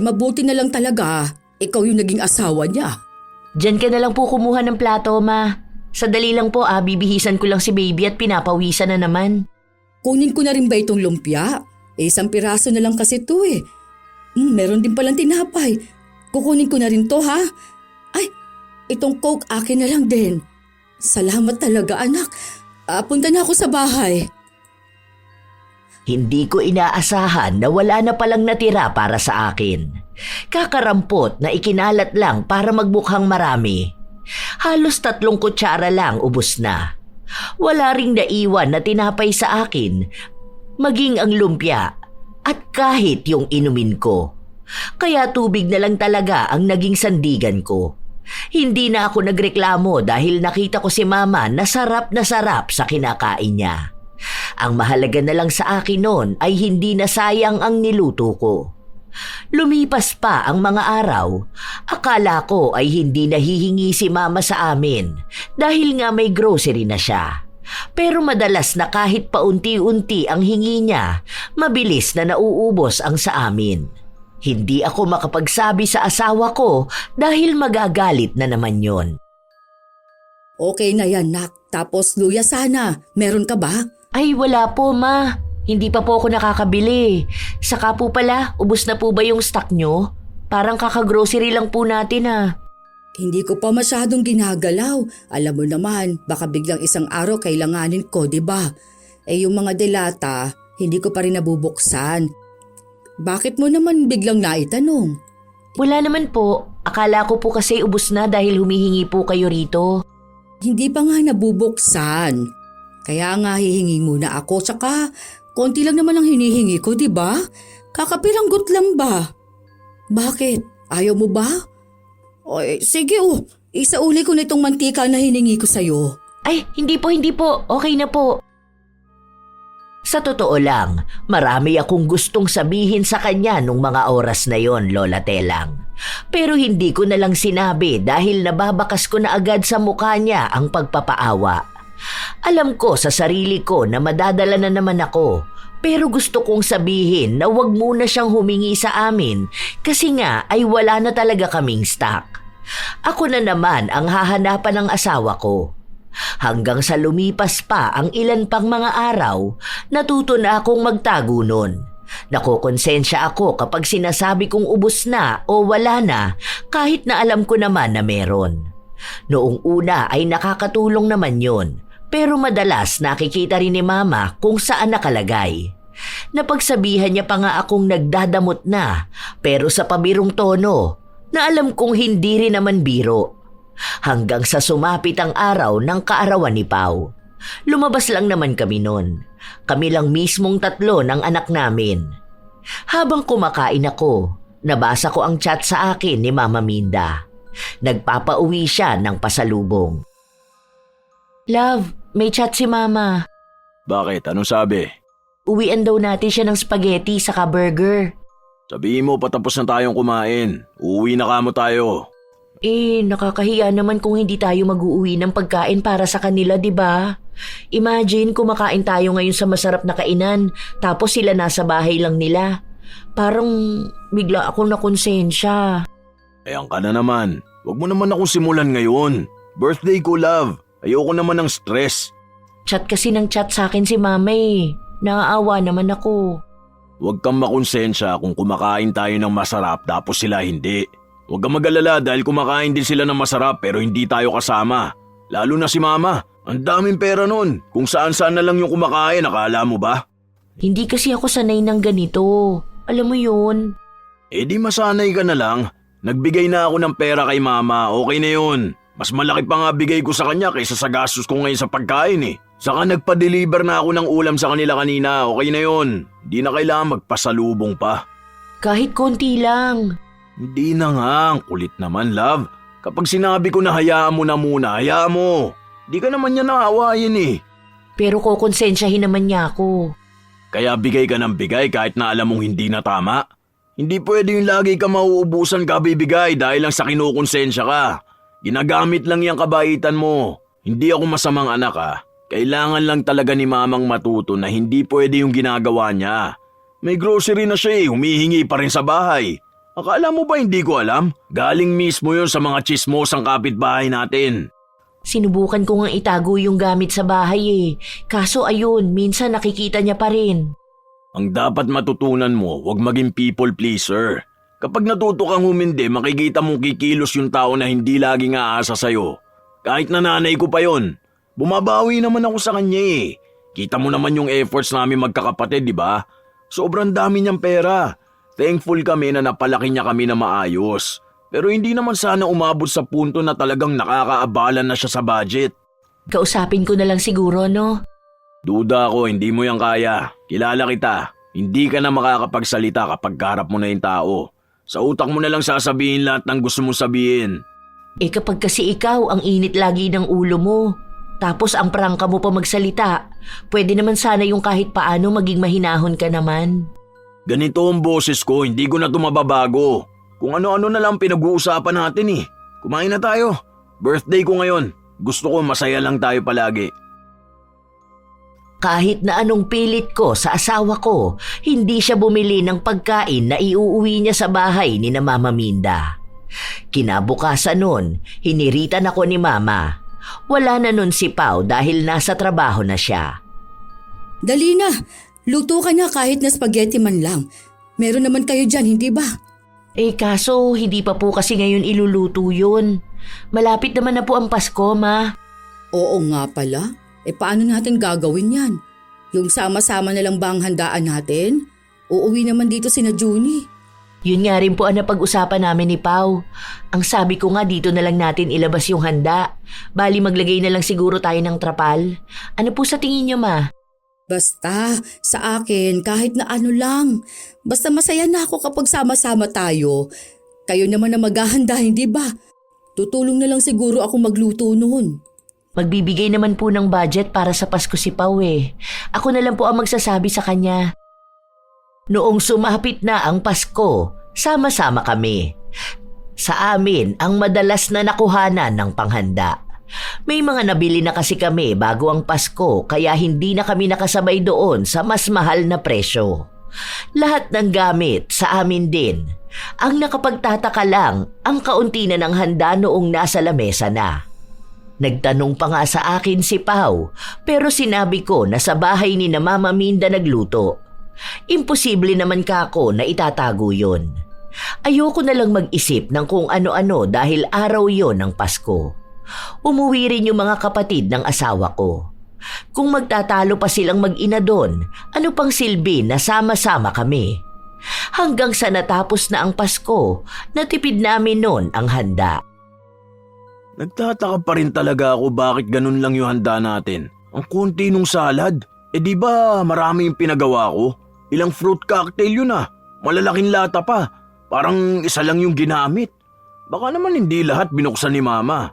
Mabuti na lang talaga, ikaw yung naging asawa niya. Diyan ka na lang po kumuha ng plato, ma. Sadali lang po bibihisan ko lang si baby at pinapawisan na naman. Kunin ko na rin ba itong lumpia? Isang piraso na lang kasi ito meron din palang tinapay. Kukunin ko na rin to ha. Itong Coke akin na lang din. Salamat talaga anak. Punta na ako sa bahay. Hindi ko inaasahan na wala na palang natira para sa akin. Kakarampot na ikinalat lang para magmukhang marami. Halos 3 kutsara lang ubos na. Wala ring naiwan na tinapay sa akin, maging ang lumpia at kahit yung inumin ko. Kaya tubig na lang talaga ang naging sandigan ko. Hindi na ako nagreklamo dahil nakita ko si mama na sarap sa kinakain niya. Ang mahalaga na lang sa akin noon ay hindi na sayang ang niluto ko. Lumipas pa ang mga araw, akala ko ay hindi nahihingi si mama sa amin dahil nga may grocery na siya. Pero madalas na kahit paunti-unti ang hingi niya, mabilis na nauubos ang sa amin. Hindi ako makapagsabi sa asawa ko dahil magagalit na naman yon. Okay na yan nak, tapos luya sana, meron ka ba? Ay wala po ma. Hindi pa po ako nakakabili. Saka po pala, ubos na po ba yung stock nyo? Parang kakagrocery lang po natin Hindi ko pa masyadong ginagalaw. Alam mo naman, baka biglang isang araw kailanganin ko, di ba? Yung mga delata, hindi ko pa rin nabubuksan. Bakit mo naman biglang naitanong? Wala naman po. Akala ko po kasi ubos na dahil humihingi po kayo rito. Hindi pa nga nabubuksan. Kaya nga hihingi muna ako, tsaka konti lang naman ang hinihingi ko, di ba? Kakapiranggot lang ba? Bakit? Ayaw mo ba? Sige isauli ko na itong mantika na hiningi ko sa'yo. Ay, hindi po. Okay na po. Sa totoo lang, marami akong gustong sabihin sa kanya nung mga oras na yon, Lola Telang. Pero hindi ko na lang sinabi dahil nababakas ko na agad sa mukha niya ang pagpapaawa. Alam ko sa sarili ko na madadala na naman ako, pero gusto kong sabihin na wag muna siyang humingi sa amin kasi nga ay wala na talaga kaming stock. Ako na naman ang hahanapan ng asawa ko. Hanggang sa lumipas pa ang ilan pang mga araw, natuto na akong magtago nun. Nakokonsensya ako kapag sinasabi kong ubos na o wala na kahit na alam ko naman na meron. Noong una ay nakakatulong naman yon. Pero madalas nakikita rin ni mama kung saan nakalagay. Napagsabihan niya pa nga akong nagdadamot na pero sa pabirong tono na alam kong hindi rin naman biro. Hanggang sa sumapit ang araw ng kaarawan ni Pao. Lumabas lang naman kami nun. Kami lang mismong 3 ng anak namin. Habang kumakain ako, nabasa ko ang chat sa akin ni Mama Minda. Nagpapauwi siya ng pasalubong. Love, may chat si Mama. Bakit? Anong sabi? Uwian daw natin siya ng spaghetti saka burger. Sabihin mo patapos na tayong kumain. Uuwi na kamo tayo. Nakakahiya naman kung hindi tayo mag-uuwi ng pagkain para sa kanila, di ba? Imagine kumakain tayo ngayon sa masarap na kainan, tapos sila nasa bahay lang nila. Parang bigla akong nakonsensya. Ayan ka na naman. Huwag mo naman akong simulan ngayon. Birthday ko, love. Ayoko naman ng stress. Chat kasi ng chat sa akin si Mama Naaawa naman ako. Huwag kang makonsensya kung kumakain tayo ng masarap tapos sila hindi. Huwag kang mag-alala dahil kumakain din sila ng masarap pero hindi tayo kasama. Lalo na si Mama. Ang daming pera nun. Kung saan-saan na lang yung kumakain, akala mo ba? Hindi kasi ako sanay ng ganito. Alam mo yun? Eh di masanay ka na lang. Nagbigay na ako ng pera kay Mama, okay na yun. Mas malaki pa nga bigay ko sa kanya kaysa sa gastos ko ngayon sa pagkain eh. Saka nagpa-deliver na ako ng ulam sa kanila kanina, okay na yun. Di na kailangan magpasalubong pa. Kahit konti lang. Hindi na nga, ang kulit naman love. Kapag sinabi ko na hayaan mo na muna, hayaan mo. Di ka naman niya naawayin eh. Pero kokonsensyahin naman niya ako. Kaya bigay ka ng bigay kahit na alam mong hindi na tama. Hindi pwede yung lagi ka mauubusan ka bibigay dahil lang sa kinukonsensya ka. Ginagamit lang yung kabaitan mo. Hindi ako masamang anak ah. Kailangan lang talaga ni Mamang matuto na hindi pwede yung ginagawa niya. May grocery na siya eh, humihingi pa rin sa bahay. Akala mo ba hindi ko alam? Galing mismo yun sa mga chismosang kapitbahay natin. Sinubukan ko nga itago yung gamit sa bahay eh. Kaso ayun, minsan nakikita niya pa rin. Ang dapat matutunan mo, huwag maging people pleaser. Kapag natuto kang humindi, makikita mong kikilos yung tao na hindi laging aasa sa'yo. Kahit na nanay ko pa yon, bumabawi naman ako sa kanya eh. Kita mo naman yung efforts namin magkakapatid, di ba? Sobrang dami niyang pera. Thankful kami na napalaki niya kami na maayos. Pero hindi naman sana umabot sa punto na talagang nakakaabala na siya sa budget. Kausapin ko na lang siguro, no? Duda ako, hindi mo yan kaya. Kilala kita. Hindi ka na makakapagsalita kapag kaharap mo na yung tao. Sa utak mo na lang sasabihin lahat ng gusto mong sabihin. Eh kapag kasi ikaw ang init lagi ng ulo mo, tapos ang prangka mo pa magsalita, pwede naman sana yung kahit paano maging mahinahon ka naman. Ganito ang boses ko, hindi ko na tumababago. Kung ano-ano na lang pinag-uusapan natin eh. Kumain na tayo. Birthday ko ngayon. Gusto ko masaya lang tayo palagi. Kahit na anong pilit ko sa asawa ko, hindi siya bumili ng pagkain na iuuwi niya sa bahay ni na Mama Minda. Kinabukasan nun, hiniritan ako ni Mama. Wala na nun si Pao dahil nasa trabaho na siya. Dali na, luto ka na kahit na spaghetti man lang. Meron naman kayo dyan, hindi ba? Eh kaso hindi pa po kasi ngayon iluluto yun. Malapit naman na po ang Pasko, Ma. Oo nga pala. Paano natin gagawin yan? Yung sama-sama na lang ba ang handaan natin? Uuwi naman dito si na Junie. Yun nga rin po ang napag-usapan namin ni Pao. Ang sabi ko nga dito na lang natin ilabas yung handa. Bali maglagay na lang siguro tayo ng trapal. Ano po sa tingin niyo, Ma? Basta, sa akin, kahit na ano lang. Basta masaya na ako kapag sama-sama tayo. Kayo naman na maghahanda, hindi ba? Tutulong na lang siguro ako magluto noon. Magbibigay naman po ng budget para sa Pasko si Pao eh. Ako na lang po ang magsasabi sa kanya. Noong sumapit na ang Pasko, sama-sama kami. Sa amin ang madalas na nakuhanan ng panghanda. May mga nabili na kasi kami bago ang Pasko kaya hindi na kami nakasabay doon sa mas mahal na presyo. Lahat ng gamit sa amin din. Ang nakapagtataka lang, ang kaunti na ng handa noong nasa lamesa na. Nagtanong pa nga sa akin si Pao pero sinabi ko na sa bahay ni na Mama Minda nagluto. Imposible naman kako na itatago yun. Ayoko na lang mag-isip ng kung ano-ano dahil araw yon ng Pasko. Umuwi rin yung mga kapatid ng asawa ko. Kung magtatalo pa silang mag-ina doon, ano pang silbi na sama-sama kami? Hanggang sa natapos na ang Pasko, natipid namin noon ang handa. Nagtataka pa rin talaga ako bakit ganun lang yung handa natin. Ang konti nung salad. Di ba marami yung pinagawa ko? Ilang fruit cocktail yun ah. Malalaking lata pa. Parang isa lang yung ginamit. Baka naman hindi lahat binuksan ni Mama.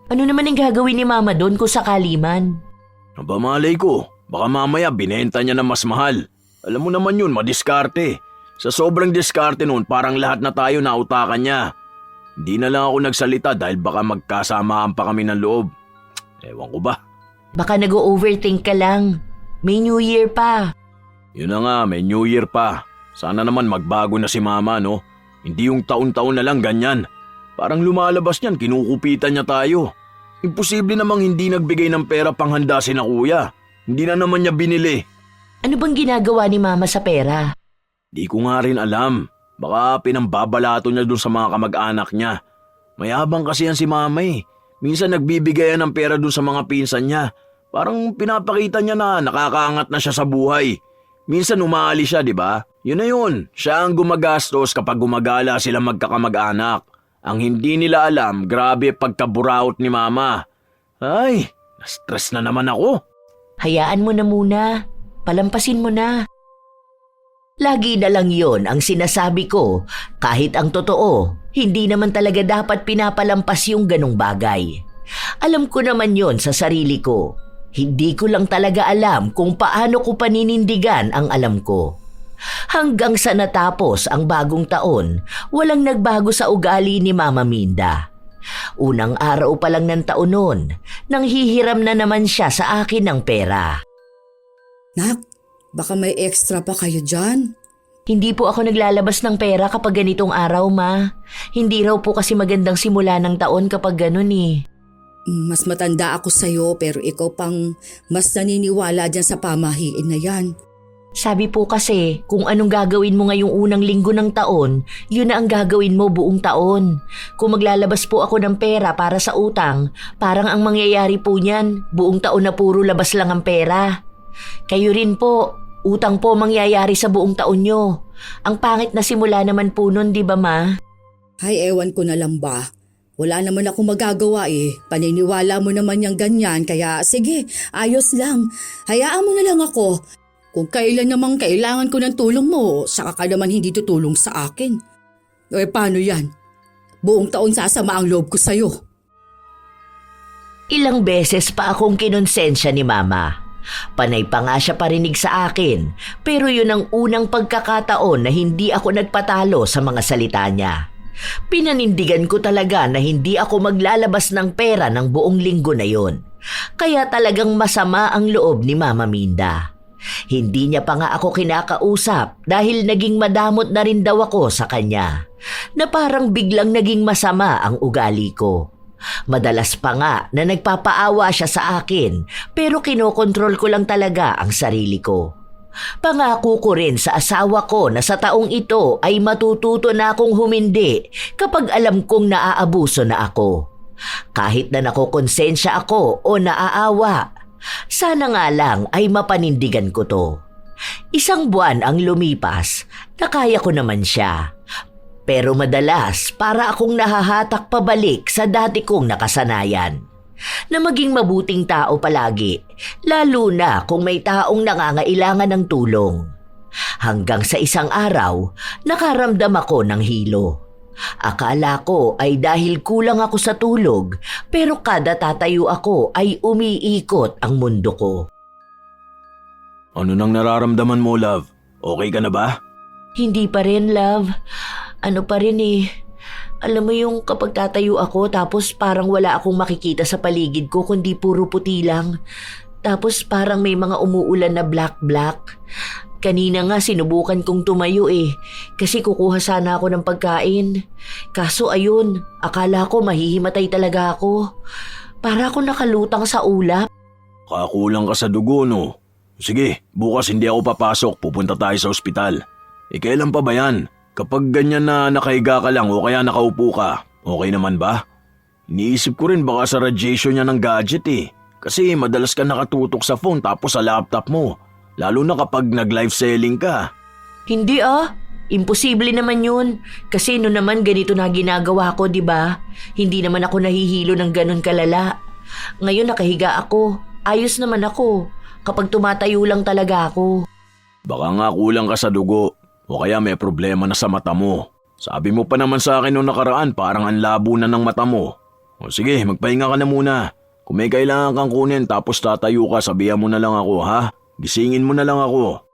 Ano naman ang gagawin ni Mama doon kung sakali man? Aba malay ko, baka mamaya binenta niya na mas mahal. Alam mo naman yun, madiskarte. Sa sobrang diskarte noon parang lahat na tayo nautakan niya. Hindi na lang ako nagsalita dahil baka magkasamaan pa kami ng loob. Ewan ko ba? Baka nag-overthink ka lang. May New Year pa. Yun na nga, may New Year pa. Sana naman magbago na si Mama, no? Hindi yung taon-taon na lang ganyan. Parang lumalabas niyan, kinukupitan niya tayo. Imposible namang hindi nagbigay ng pera panghanda si na Kuya. Hindi na naman niya binili. Ano bang ginagawa ni Mama sa pera? Di ko nga rin alam. Baka pinambabalato niya dun sa mga kamag-anak niya. Mayabang kasi yan si Mama eh. Minsan nagbibigayan ng pera dun sa mga pinsan niya. Parang pinapakita niya na nakakaangat na siya sa buhay. Minsan umaalis siya, di ba? Yun na yun. Siya ang gumagastos kapag gumagala sila magkakamag-anak. Ang hindi nila alam, grabe pagkaburaot ni Mama. Ay, na-stress na naman ako. Hayaan mo na muna. Palampasin mo na. Lagi na lang yon ang sinasabi ko kahit ang totoo, hindi naman talaga dapat pinapalampas yung ganong bagay. Alam ko naman yon sa sarili ko. Hindi ko lang talaga alam kung paano ko paninindigan ang alam ko. Hanggang sa natapos ang bagong taon, walang nagbago sa ugali ni Mama Minda. Unang araw pa lang ng taon noon, nanghihiram na naman siya sa akin ng pera. Nak, baka may extra pa kayo dyan. Hindi po ako naglalabas ng pera kapag ganitong araw, Ma. Hindi raw po kasi magandang simula ng taon kapag ganun eh. Mas matanda ako sa'yo pero ikaw pang mas naniniwala dyan sa pamahiin na yan. Sabi po kasi, kung anong gagawin mo ngayong unang linggo ng taon, yun na ang gagawin mo buong taon. Kung maglalabas po ako ng pera para sa utang, parang ang mangyayari po niyan, buong taon na puro labas lang ang pera. Kayo rin po, utang po mangyayari sa buong taon nyo. Ang pangit na simula naman po nun, di ba Ma? Ay, ewan ko na lang ba. Wala naman ako magagawa eh. Paniniwala mo naman yung ganyan kaya sige, ayos lang. Hayaan mo na lang ako. Kung kailan namang kailangan ko ng tulong mo, saka ka naman hindi tutulong sa akin. Eh paano yan? Buong taon sasama ang loob ko sa'yo. Ilang beses pa akong kinonsensya ni Mama. Panay pa nga siya parinig sa akin, pero yun ang unang pagkakataon na hindi ako nagpatalo sa mga salita niya. Pinanindigan ko talaga na hindi ako maglalabas ng pera ng buong linggo na yon. Kaya talagang masama ang loob ni Mama Minda. Hindi niya pa nga ako kinakausap dahil naging madamot na rin daw ako sa kanya, na parang biglang naging masama ang ugali ko. Madalas pa nga na nagpapaawa siya sa akin pero kinokontrol ko lang talaga ang sarili ko. Pangako ko rin sa asawa ko na sa taong ito ay matututo na akong humindi kapag alam kong naaabuso na ako. Kahit na nakokonsensya ako o naaawa, sana nga lang ay mapanindigan ko to. Isang buwan ang lumipas, nakaya ko naman siya. Pero madalas para akong nahahatak pabalik sa dati kong nakasanayan. Na maging mabuting tao palagi, lalo na kung may taong nangangailangan ng tulong. Hanggang sa isang araw, nakaramdam ako ng hilo. Akala ko ay dahil kulang ako sa tulog, pero kada tatayo ako ay umiikot ang mundo ko. Ano nang nararamdaman mo, love? Okay ka na ba? Hindi pa rin, love. Ano pa rin eh. Alam mo yung kapag tatayo ako tapos parang wala akong makikita sa paligid ko kundi puro puti lang. Tapos parang may mga umuulan na black-black. Kanina nga sinubukan kong tumayo eh kasi kukuha sana ako ng pagkain. Kaso ayun, akala ko mahihimatay talaga ako. Para ako nakalutang sa ulap. Kakulang ka sa dugo, no? Sige, bukas hindi ako papasok, pupunta tayo sa ospital. Kailan pa ba yan? Kapag ganyan na nakahiga ka lang o kaya nakaupo ka, okay naman ba? Iniisip ko rin baka sa radiation niya ng gadget eh. Kasi madalas ka nakatutok sa phone tapos sa laptop mo. Lalo na kapag nag-live selling ka. Hindi imposible naman yun. Kasi no naman ganito na ginagawa ko, di ba? Hindi naman ako nahihilo ng ganun kalala. Ngayon nakahiga ako, ayos naman ako. Kapag tumatayo lang talaga ako. Baka nga kulang ka sa dugo. O kaya may problema na sa mata mo. Sabi mo pa naman sa akin noong nakaraan parang ang labo na ng mata mo. O sige, magpahinga ka na muna. Kung may kailangan kang kunin tapos tatayo ka, sabihan mo na lang ako ha. Gisingin mo na lang ako.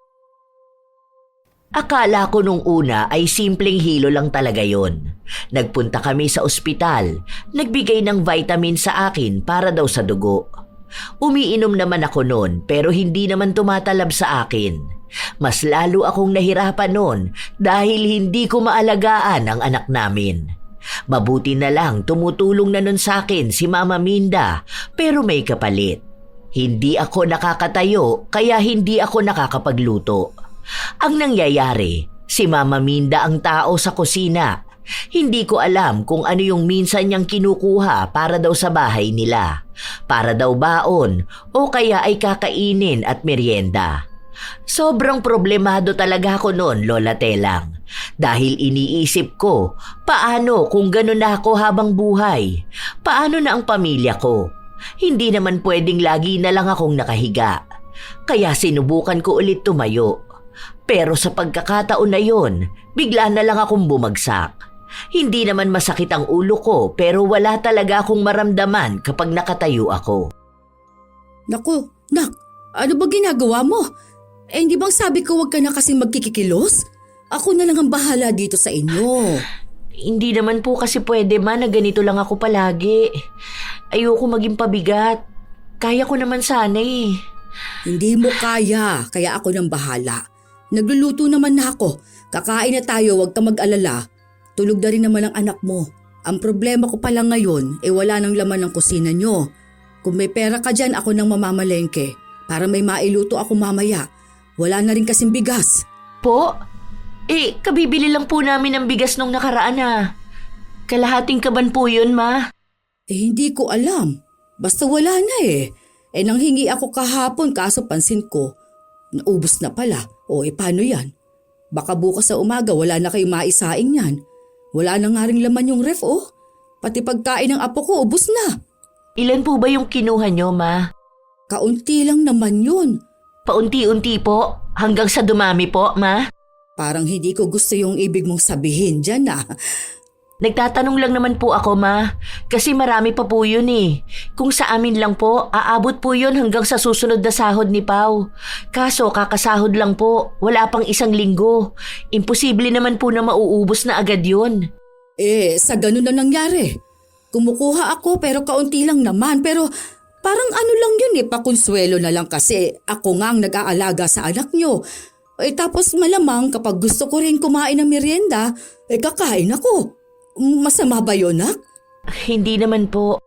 Akala ko nung una ay simpleng hilo lang talaga yon. Nagpunta kami sa ospital. Nagbigay ng vitamin sa akin para daw sa dugo. Umiinom naman ako noon pero hindi naman tumatalab sa akin. Mas lalo akong nahirapan noon dahil hindi ko maalagaan ang anak namin. Mabuti na lang tumutulong na nun sa akin si Mama Minda pero may kapalit. Hindi ako nakakatayo kaya hindi ako nakakapagluto. Ang nangyayari, si Mama Minda ang tao sa kusina. Hindi ko alam kung ano yung minsan niyang kinukuha para daw sa bahay nila. Para daw baon o kaya ay kakainin at merienda. Sobrang problemado talaga ako noon, Lola Telang. Dahil iniisip ko, paano kung gano'n na ako habang buhay? Paano na ang pamilya ko? Hindi naman pwedeng lagi na lang akong nakahiga. Kaya sinubukan ko ulit tumayo. Pero sa pagkakataon na yon, bigla na lang akong bumagsak. Hindi naman masakit ang ulo ko pero wala talaga akong maramdaman kapag nakatayo ako. Naku, nak, ano ba ginagawa mo? Hindi bang sabi ko wag ka na kasing magkikikilos? Ako na lang ang bahala dito sa inyo. Hindi naman po kasi pwede na ganito lang ako palagi. Ayoko maging pabigat. Kaya ko naman sana eh. Hindi mo kaya ako nang bahala. Nagluluto naman na ako. Kakain na tayo, wag ka mag-alala. Tulog na rin naman ang anak mo. Ang problema ko pala ngayon, wala nang laman ng kusina nyo. Kung may pera ka dyan, ako nang mamamalengke. Para may mailuto ako mamaya. Wala na rin kasing bigas. Po? Kabibili lang po namin ng bigas nung nakaraan Kalahating kaban po yun, Ma. Hindi ko alam. Basta wala na nanghingi ako kahapon kaso pansin ko. Naubos na pala. Paano yan? Baka bukas sa umaga wala na kayong maisaing yan. Wala na nga rin laman yung ref Pati pagkain ng apo ko ubos na. Ilan po ba yung kinuha nyo, Ma? Kaunti lang naman yun. Paunti-unti po? Hanggang sa dumami po, Ma? Parang hindi ko gusto yung ibig mong sabihin dyan Nagtatanong lang naman po ako, Ma. Kasi marami pa po yun Kung sa amin lang po, aabot po yun hanggang sa susunod na sahod ni Pao. Kaso kakasahod lang po, wala pang 1 linggo. Imposible naman po na mauubos na agad yun. Sa ganun na nangyari. Kumukuha ako pero kaunti lang naman. Pero parang ano lang yun pakonsuelo na lang kasi ako nga ang nag-aalaga sa anak nyo. Tapos malamang kapag gusto ko rin kumain ng merienda, kakain ako. Masama ba yun, Nak? Hindi naman po.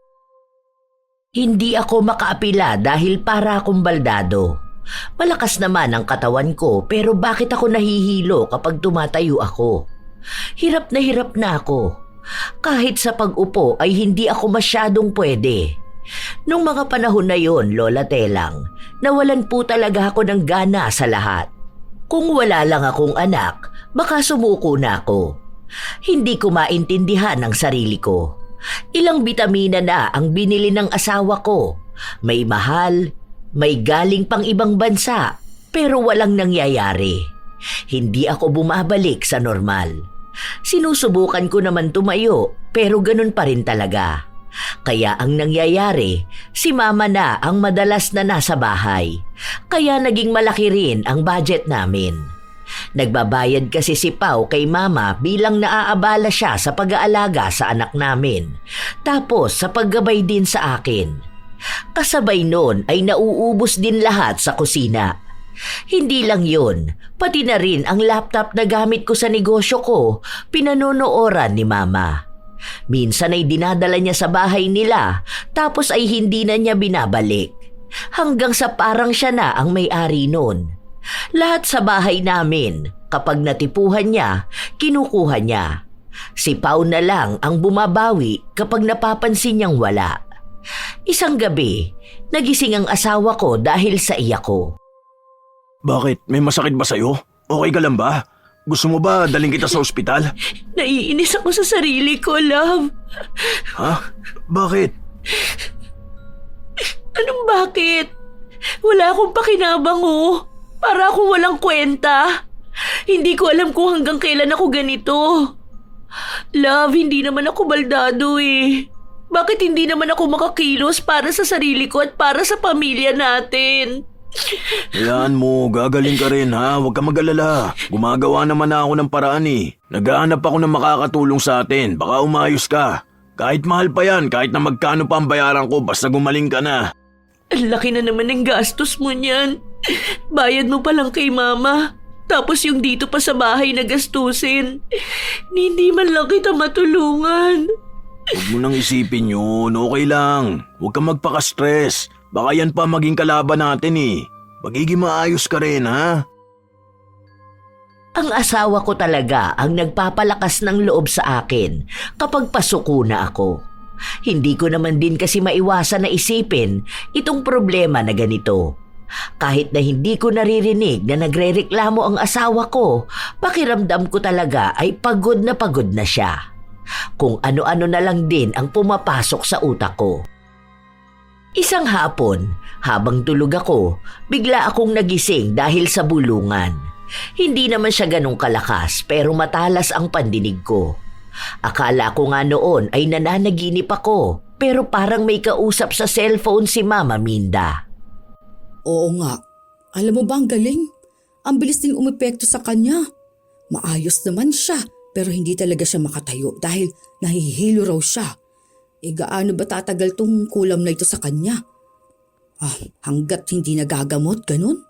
Hindi ako makaapila dahil para akong baldado. Malakas naman ang katawan ko pero bakit ako nahihilo kapag tumatayo ako? Hirap na ako. Kahit sa pag-upo ay hindi ako masyadong pwede. Nung mga panahon na yon, Lola Telang, nawalan po talaga ako ng gana sa lahat. Kung wala lang akong anak, baka sumuko na ako. Hindi ko maintindihan ang sarili ko. Ilang bitamina na ang binili ng asawa ko. May mahal, may galing pang ibang bansa, pero walang nangyayari. Hindi ako bumabalik sa normal. Sinusubukan ko naman tumayo, pero ganun pa rin talaga. Kaya ang nangyayari, si Mama na ang madalas na nasa bahay. Kaya naging malaki rin ang budget namin. Nagbabayad kasi si Pao kay Mama bilang naaabala siya sa pag-aalaga sa anak namin. Tapos sa paggabay din sa akin. Kasabay noon ay nauubos din lahat sa kusina. Hindi lang yun, pati na rin ang laptop na gamit ko sa negosyo ko, pinanonooran ni Mama. Minsan ay dinadala niya sa bahay nila, tapos ay hindi na niya binabalik. Hanggang sa parang siya na ang may-ari noon. Lahat sa bahay namin, kapag natipuhan niya, kinukuha niya. Si Pao na lang ang bumabawi kapag napapansin niyang wala. Isang gabi, nagising ang asawa ko dahil sa iyak ko. Bakit? May masakit ba sa'yo? Okay ka lang ba? Gusto mo ba daling kita sa ospital? Naiinis ako sa sarili ko, love. Ha? Bakit? Anong bakit? Wala akong pakinabang Para akong walang kwenta. Hindi ko alam kung hanggang kailan ako ganito. Love, hindi naman ako baldado Bakit hindi naman ako makakilos para sa sarili ko at para sa pamilya natin? Hayaan mo, gagaling ka rin huwag ka mag-alala. Gumagawa naman na ako ng paraan Naghahanap ako ng makakatulong sa atin, baka umayos ka. Kahit mahal pa yan, kahit na magkano pa ang bayaran ko basta gumaling ka na. Ang laki na naman ng gastos mo niyan. Bayad mo pa lang kay Mama. Tapos yung dito pa sa bahay na gastusin. Hindi man lang kita matulungan. Huwag mo nang isipin yun, okay lang. Huwag kang magpaka-stress. Baka yan pa maging kalaban natin eh. Magiging maayos ka rin ha? Ang asawa ko talaga ang nagpapalakas ng loob sa akin kapag pasuko na ako. Hindi ko naman din kasi maiwasan na isipin itong problema na ganito. Kahit na hindi ko naririnig na nagrereklamo ang asawa ko, pakiramdam ko talaga ay pagod na siya. Kung ano-ano na lang din ang pumapasok sa utak ko. Isang hapon, habang tulog ako, bigla akong nagising dahil sa bulungan. Hindi naman siya ganong kalakas pero matalas ang pandinig ko. Akala ko nga noon ay nananaginip ako pero parang may kausap sa cellphone si Mama Minda. Oo nga. Alam mo ba ang galing? Ang bilis din umepekto sa kanya. Maayos naman siya pero hindi talaga siya makatayo dahil nahihilo raw siya. Gaano ba tatagal tong kulam na ito sa kanya? Hanggat hindi nagagamot, ganun?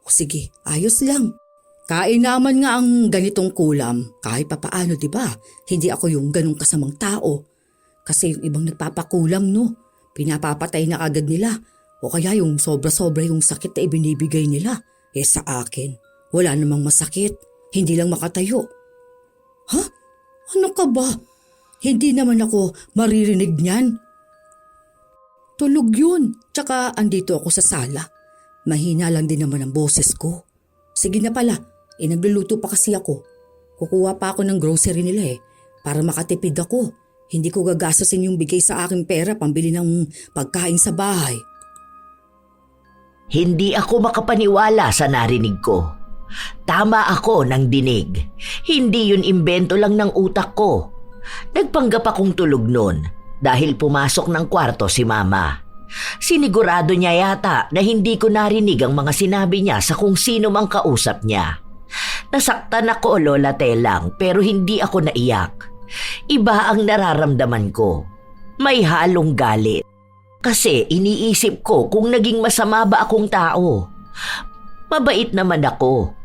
Sige, ayos lang. Kain naman nga ang ganitong kulam. Kahit papaano, di ba? Hindi ako yung ganong kasamang tao. Kasi yung ibang nagpapakulam, no? Pinapapatay na agad nila. O kaya yung sobra-sobra yung sakit na ibinibigay nila. Sa akin, wala namang masakit. Hindi lang makatayo. Ha? Ano ka ba? Hindi naman ako maririnig niyan. Tulog yun. Tsaka andito ako sa sala. Mahina lang din naman ang boses ko. Sige na pala, nagluluto pa kasi ako. Kukuha pa ako ng grocery nila para makatipid ako. Hindi ko gagasasin yung bigay sa aking pera pambili ng pagkain sa bahay. Hindi ako makapaniwala sa narinig ko. Tama ako ng dinig. Hindi yun imbento lang ng utak ko. Nagpanggap akong tulog noon dahil pumasok ng kwarto si Mama. Sinigurado niya yata na hindi ko narinig ang mga sinabi niya sa kung sino mang kausap niya. Nasaktan ako, Lola Telang, pero hindi ako naiyak. Iba ang nararamdaman ko. May halong galit. Kasi iniisip ko kung naging masama ba akong tao. Mabait naman ako.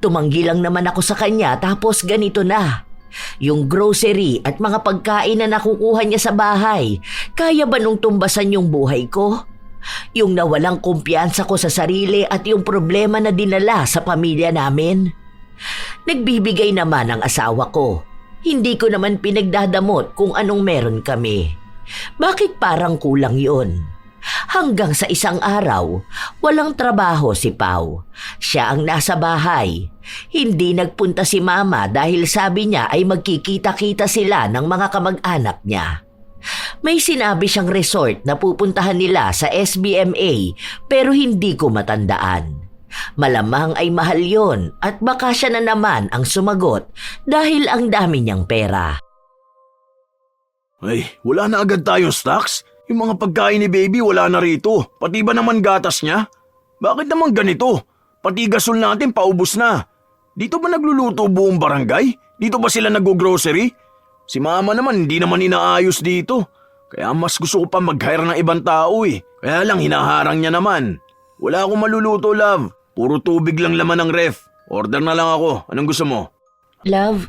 Tumanggi lang naman ako sa kanya tapos ganito na. Yung grocery at mga pagkain na nakukuha niya sa bahay, kaya ba nung tumbasan yung buhay ko? Yung nawalang kumpiyansa ko sa sarili at yung problema na dinala sa pamilya namin? Nagbibigay naman ang asawa ko. Hindi ko naman pinagdadamot kung anong meron kami. Bakit parang kulang yon? Hanggang sa isang araw, walang trabaho si Pau. Siya ang nasa bahay. Hindi nagpunta si Mama dahil sabi niya ay magkikita-kita sila ng mga kamag-anak niya. May sinabi siyang resort na pupuntahan nila sa SBMA pero hindi ko matandaan. Malamang ay mahal yon at baka siya na naman ang sumagot dahil ang dami niyang pera. Ay, wala na agad tayong stocks? Yung mga pagkain ni baby wala na rito. Pati ba naman gatas niya? Bakit naman ganito? Pati gasol natin paubos na. Dito ba nagluluto buong barangay? Dito ba sila nag-grocery? Si Mama naman hindi naman inaayos dito. Kaya mas gusto ko pa mag-hire ng ibang tao eh. Kaya lang hinaharang niya naman. Wala akong maluluto, love. Puro tubig lang laman ng ref. Order na lang ako. Anong gusto mo? Love,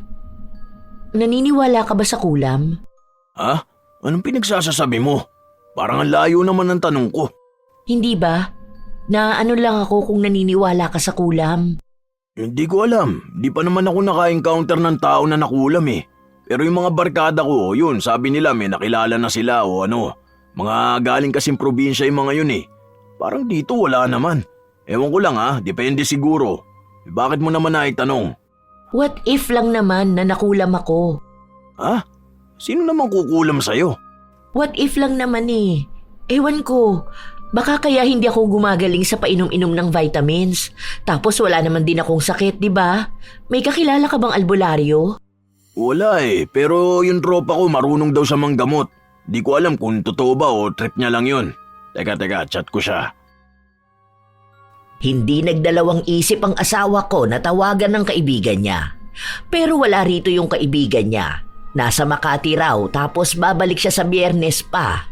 naniniwala ka ba sa kulam? Ha? Anong pinagsasasabi mo? Parang ang layo naman ng tanong ko. Hindi ba? Na ano lang ako kung naniniwala ka sa kulam. Hindi ko alam. Di pa naman ako naka-encounter ng tao na nakulam eh. Pero yung mga barkada ko, yun, sabi nila may nakilala na sila o ano. Mga galing kasing probinsya yung mga yun eh. Parang dito wala naman. Ewan ko lang ha, depende siguro. Bakit mo naman naitanong? What if lang naman na nakulam ako? Ha? Sino naman kukulam sa'yo? What if lang naman eh. Ewan ko. Baka kaya hindi ako gumagaling sa painom-inom ng vitamins. Tapos wala naman din akong sakit, di ba? May kakilala ka bang albularyo? Wala eh, pero yung tropa ko marunong daw sa manggamot. Di ko alam kung totoo ba o trip niya lang yun. Teka, chat ko siya. Hindi nagdalawang isip ang asawa ko na tawagan ng kaibigan niya. Pero wala rito yung kaibigan niya. Nasa Makati raw tapos babalik siya sa Biyernes pa.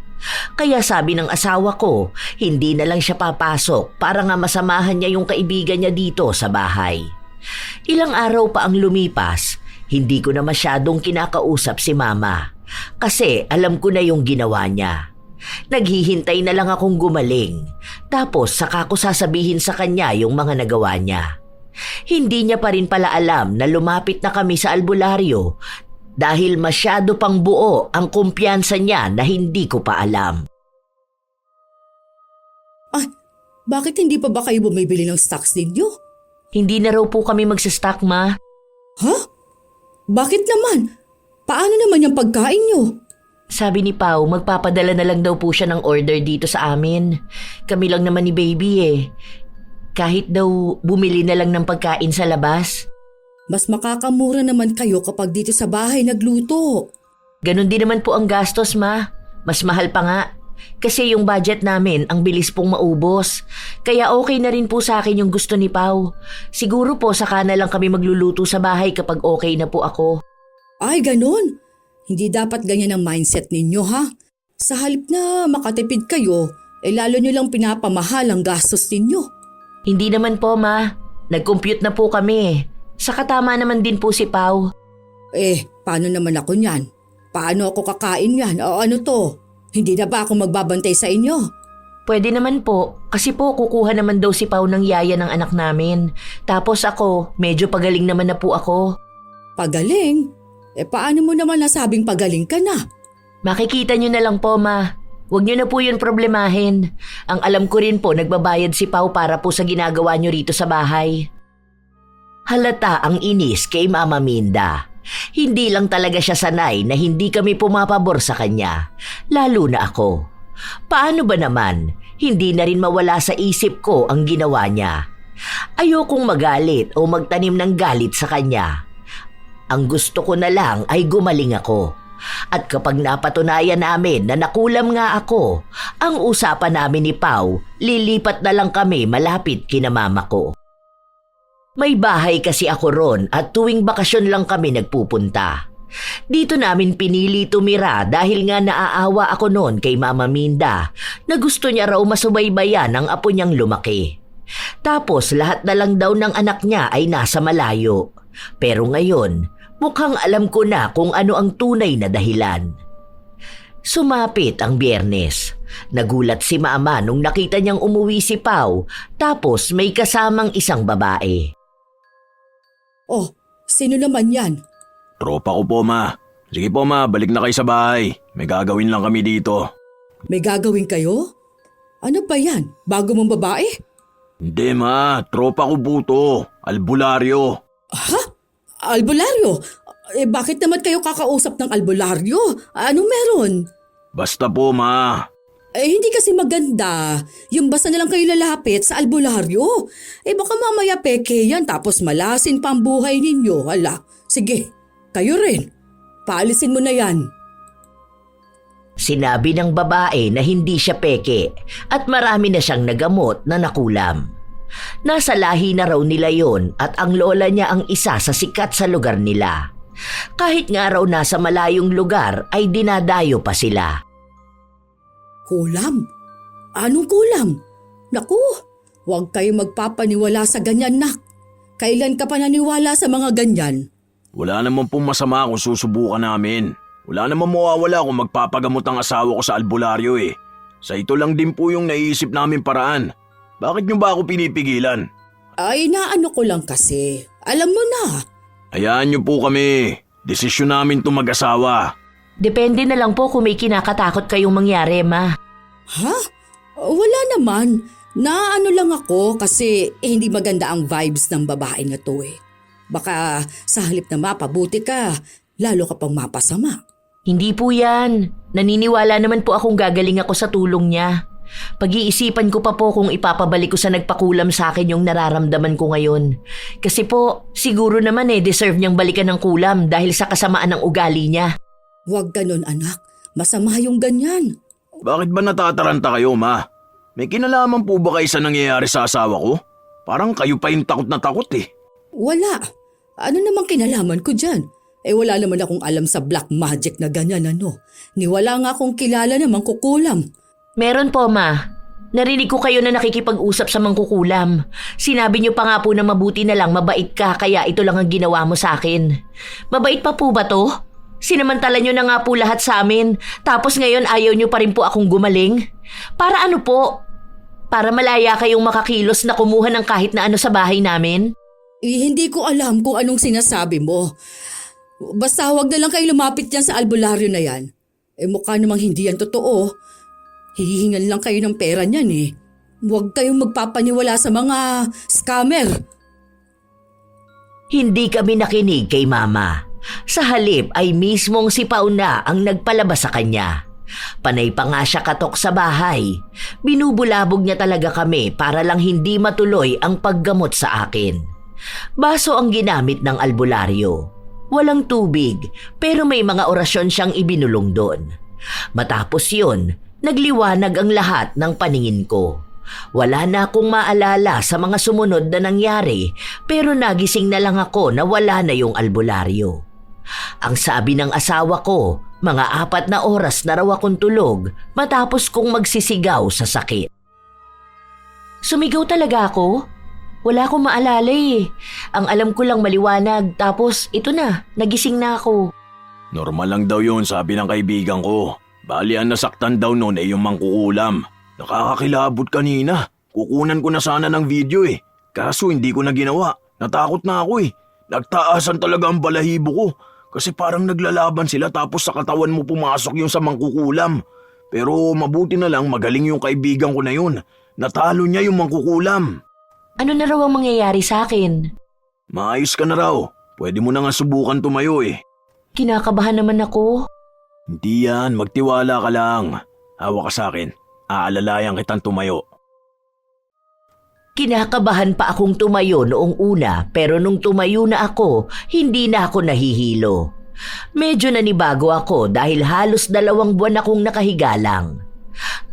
Kaya sabi ng asawa ko, hindi na lang siya papasok para nga masamahan niya yung kaibigan niya dito sa bahay. Ilang araw pa ang lumipas, hindi ko na masyadong kinakausap si Mama. Kasi alam ko na yung ginawa niya. Naghihintay na lang akong gumaling. Tapos saka ko sasabihin sa kanya yung mga nagawa niya. Hindi niya pa rin pala alam na lumapit na kami sa albularyo dahil masyado pang buo ang kumpiyansa niya na hindi ko pa alam. Ay, bakit hindi pa ba kayo bumibili ng stocks ninyo? Hindi na raw po kami magsastock, ma. Ha? Bakit naman? Paano naman yung pagkain nyo? Sabi ni Pao, magpapadala na lang daw po siya ng order dito sa amin. Kami lang naman ni baby eh. Kahit daw bumili na lang ng pagkain sa labas. Mas makakamura naman kayo kapag dito sa bahay nagluto. Ganon din naman po ang gastos, ma. Mas mahal pa nga. Kasi yung budget namin ang bilis pong maubos. Kaya okay na rin po sa akin yung gusto ni Pao. Siguro po saka na lang kami magluluto sa bahay kapag okay na po ako. Ay, ganun. Hindi dapat ganyan ang mindset ninyo, ha? Sa halip na makatipid kayo, lalo nyo lang pinapamahal ang gastos ninyo. Hindi naman po, ma. Nag-compute na po kami. Saka tama naman din po si Pao. Paano naman ako niyan? Paano ako kakain yan? O ano to? Hindi na ba ako magbabantay sa inyo? Pwede naman po. Kasi po kukuha naman daw si Pao ng yaya ng anak namin. Tapos ako, medyo pagaling naman na po ako. Pagaling? Paano mo naman nasabing pagaling ka na? Makikita nyo na lang po, ma. Huwag nyo na po yun problemahin. Ang alam ko rin po, nagbabayad si Pao para po sa ginagawa nyo rito sa bahay. Halata ang inis kay Mama Minda. Hindi lang talaga siya sanay na hindi kami pumapabor sa kanya, lalo na ako. Paano ba naman, hindi na rin mawala sa isip ko ang ginawa niya. Ayokong magalit o magtanim ng galit sa kanya. Ang gusto ko na lang ay gumaling ako. At kapag napatunayan namin na nakulam nga ako, ang usapan namin ni Pao, lilipat na lang kami malapit kina mama ko. May bahay kasi ako ron at tuwing bakasyon lang kami nagpupunta. Dito namin pinili tumira dahil nga naaawa ako noon kay Mama Minda na gusto niya raw masubaybayan ang apo niyang lumaki. Tapos lahat na lang daw ng anak niya ay nasa malayo. Pero ngayon, mukhang alam ko na kung ano ang tunay na dahilan. Sumapit ang Biyernes. Nagulat si Mama nung nakita niyang umuwi si Pao tapos may kasamang isang babae. Oh, sino naman yan? Tropa ko po, ma. Sige po, ma, balik na kayo sa bahay. May gagawin lang kami dito. May gagawin kayo? Ano ba yan? Bago mong babae? Hindi, ma. Tropa ko po to. Albularyo. Ha? Albularyo? Bakit naman kayo kakausap ng albularyo? Ano meron? Basta po, ma. Hindi kasi maganda. Yung basta na lang kayo lalapit sa albularyo. Baka mamaya peke yan tapos malasin pa ang buhay ninyo. Hala, sige, kayo rin. Paalisin mo na yan. Sinabi ng babae na hindi siya peke at marami na siyang nagamot na nakulam. Nasa lahi na raw nila yon at ang lola niya ang isa sa sikat sa lugar nila. Kahit nga raw nasa malayong lugar ay dinadayo pa sila. Kulam? Anong kulam? Naku, huwag kayo magpapaniwala sa ganyan, nak. Kailan ka pa naniwala sa mga ganyan? Wala naman pong masama kung susubukan namin. Wala naman mawawala kung magpapagamot ang asawa ko sa albularyo eh. Sa ito lang din po yung naiisip namin paraan. Bakit niyo ba ako pinipigilan? Naano ko lang kasi. Alam mo na. Hayaan niyo po kami. Desisyon namin itong mag-asawa. Depende na lang po kung may kinakatakot kayong mangyari, ma. Ha? Wala naman. Naano lang ako kasi hindi maganda ang vibes ng babae na to eh. Baka sa halip na mapabuti ka, lalo ka pang mapasama. Hindi po yan. Naniniwala naman po akong gagaling ako sa tulong niya. Pag-iisipan ko pa po kung ipapabalik ko sa nagpakulam sa akin yung nararamdaman ko ngayon. Kasi po, siguro naman deserve niyang balikan ng kulam dahil sa kasamaan ng ugali niya. Huwag ganun, anak. Masama yung ganyan. Bakit ba natataranta kayo, ma? May kinalaman po ba kayo sa nangyayari sa asawa ko? Parang kayo pa yung takot na takot eh. Wala. Ano namang kinalaman ko dyan? Wala naman akong alam sa black magic na ganyan ano. Wala nga akong kilala na mangkukulam. Meron po, ma. Narinig ko kayo na nakikipag-usap sa mangkukulam. Sinabi niyo pa nga po na mabuti na lang mabait ka kaya ito lang ang ginawa mo sa akin. Mabait pa po ba to? Sinamantala nyo na nga po lahat sa amin, tapos ngayon ayaw nyo pa rin po akong gumaling? Para ano po? Para malaya kayong makakilos na kumuha ng kahit na ano sa bahay namin? Hindi ko alam kung anong sinasabi mo. Basta huwag na lang kayo lumapit dyan sa albularyo na yan. Mukha namang hindi yan totoo. Hihingan lang kayo ng pera niyan eh. Huwag kayong magpapaniwala sa mga scammer. Hindi kami nakinig kay Mama. Sa halip ay mismong si Pauna ang nagpalabas sa kanya. Panay pa nga siya katok sa bahay. Binubulabog niya talaga kami para lang hindi matuloy ang paggamot sa akin. Baso ang ginamit ng albularyo. Walang tubig pero may mga orasyon siyang ibinulong doon. Matapos yun, nagliwanag ang lahat ng paningin ko. Wala na akong maalala sa mga sumunod na nangyari pero nagising na lang ako na wala na yung albularyo. Ang sabi ng asawa ko, mga 4 na oras na raw akong tulog matapos kong magsisigaw sa sakit. Sumigaw talaga ako? Wala akong maalala eh. Ang alam ko lang maliwanag tapos ito na, nagising na ako. Normal lang daw yun, sabi ng kaibigan ko. Bali ang nasaktan daw noon ay yung mangkukulam. Nakakakilabot kanina. Kukunan ko na sana ng video eh. Kaso hindi ko na ginawa. Natakot na ako eh. Nagtaasan talaga ang balahibo ko. Kasi parang naglalaban sila tapos sa katawan mo pumasok yung sa mangkukulam. Pero mabuti na lang magaling yung kaibigan ko na yun. Natalo niya yung mangkukulam. Ano na raw ang mangyayari sa akin? Maayos ka na raw. Pwede mo na nga subukan tumayo eh. Kinakabahan naman ako. Hindi yan, magtiwala ka lang. Hawa ka sa akin. Aalalayan kitang tumayo. Kinakabahan pa akong tumayo noong una pero nung tumayo na ako, hindi na ako nahihilo. Medyo nanibago ako dahil halos 2 buwan akong nakahiga lang.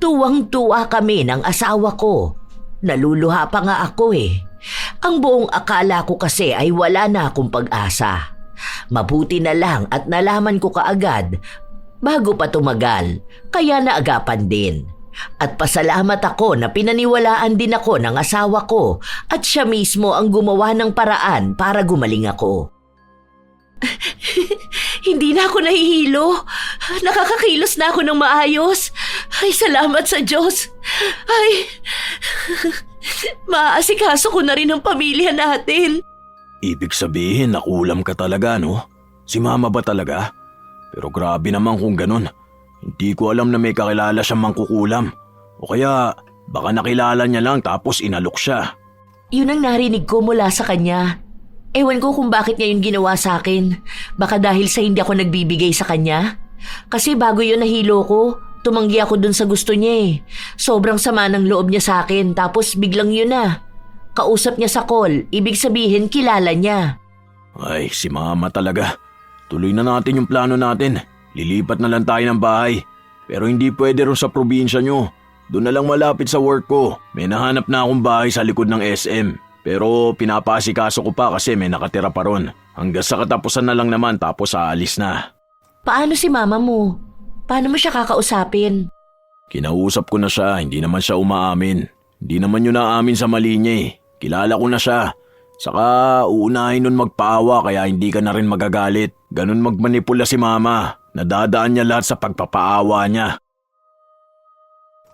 Tuwang-tuwa kami ng asawa ko. Naluluha pa nga ako eh. Ang buong akala ko kasi ay wala na akong pag-asa. Mabuti na lang at nalaman ko kaagad bago pa tumagal, kaya naagapan din. At pasalamat ako na pinaniwalaan din ako ng asawa ko at siya mismo ang gumawa ng paraan para gumaling ako. Hindi na ako nahihilo. Nakakakilos na ako ng maayos. Ay, salamat sa Diyos. Ay, maaasikaso ko na rin ang pamilya natin. Ibig sabihin nakulam ka talaga, no? Si Mama ba talaga? Pero grabe naman kung ganun. Hindi ko alam na may kakilala siyang mangkukulam. O kaya baka nakilala niya lang tapos inalok siya. Yun ang narinig ko mula sa kanya. Ewan ko kung bakit niya yun ginawa sa akin. Baka dahil sa hindi ako nagbibigay sa kanya. Kasi bago yun nahilo ko, tumanggi ako dun sa gusto niya eh. Sobrang sama ng loob niya sa akin tapos biglang yun na. Kausap niya sa call, ibig sabihin kilala niya. Ay, si Mama talaga. Tuloy na natin yung plano natin. Lilipat na lang tayo ng bahay. Pero hindi pwede rin sa probinsya nyo. Doon na lang malapit sa work ko. May nahanap na akong bahay sa likod ng SM. Pero pinapasikaso ko pa kasi may nakatira pa ron. Hanggang sa katapusan na lang naman tapos aalis na. Paano si mama mo? Paano mo siya kakausapin? Kinausap ko na siya, hindi naman siya umaamin. Hindi naman yun naamin sa mali niya eh. Kilala ko na siya. Saka uunahin nun magpaawa kaya hindi ka na rin magagalit. Ganun magmanipula si Mama. Nadadaan niya lahat sa pagpapaawa niya.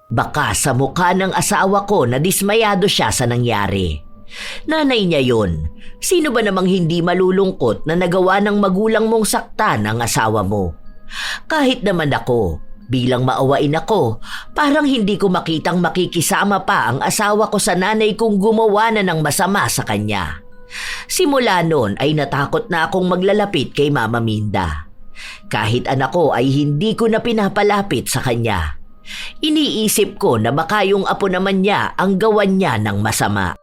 Baka sa mukha ng asawa ko na dismayado siya sa nangyari. Nanay niya yun. Sino ba namang hindi malulungkot na nagawa ng magulang mong saktan ang asawa mo? Kahit naman ako, bilang maawain ako, parang hindi ko makitang makikisama pa ang asawa ko sa nanay kong gumawa na ng masama sa kanya. Simula noon ay natakot na akong maglalapit kay Mama Minda. Kahit anak ko ay hindi ko na pinapalapit sa kanya. Iniisip ko na baka yung apo naman niya ang gawan niya ng masama.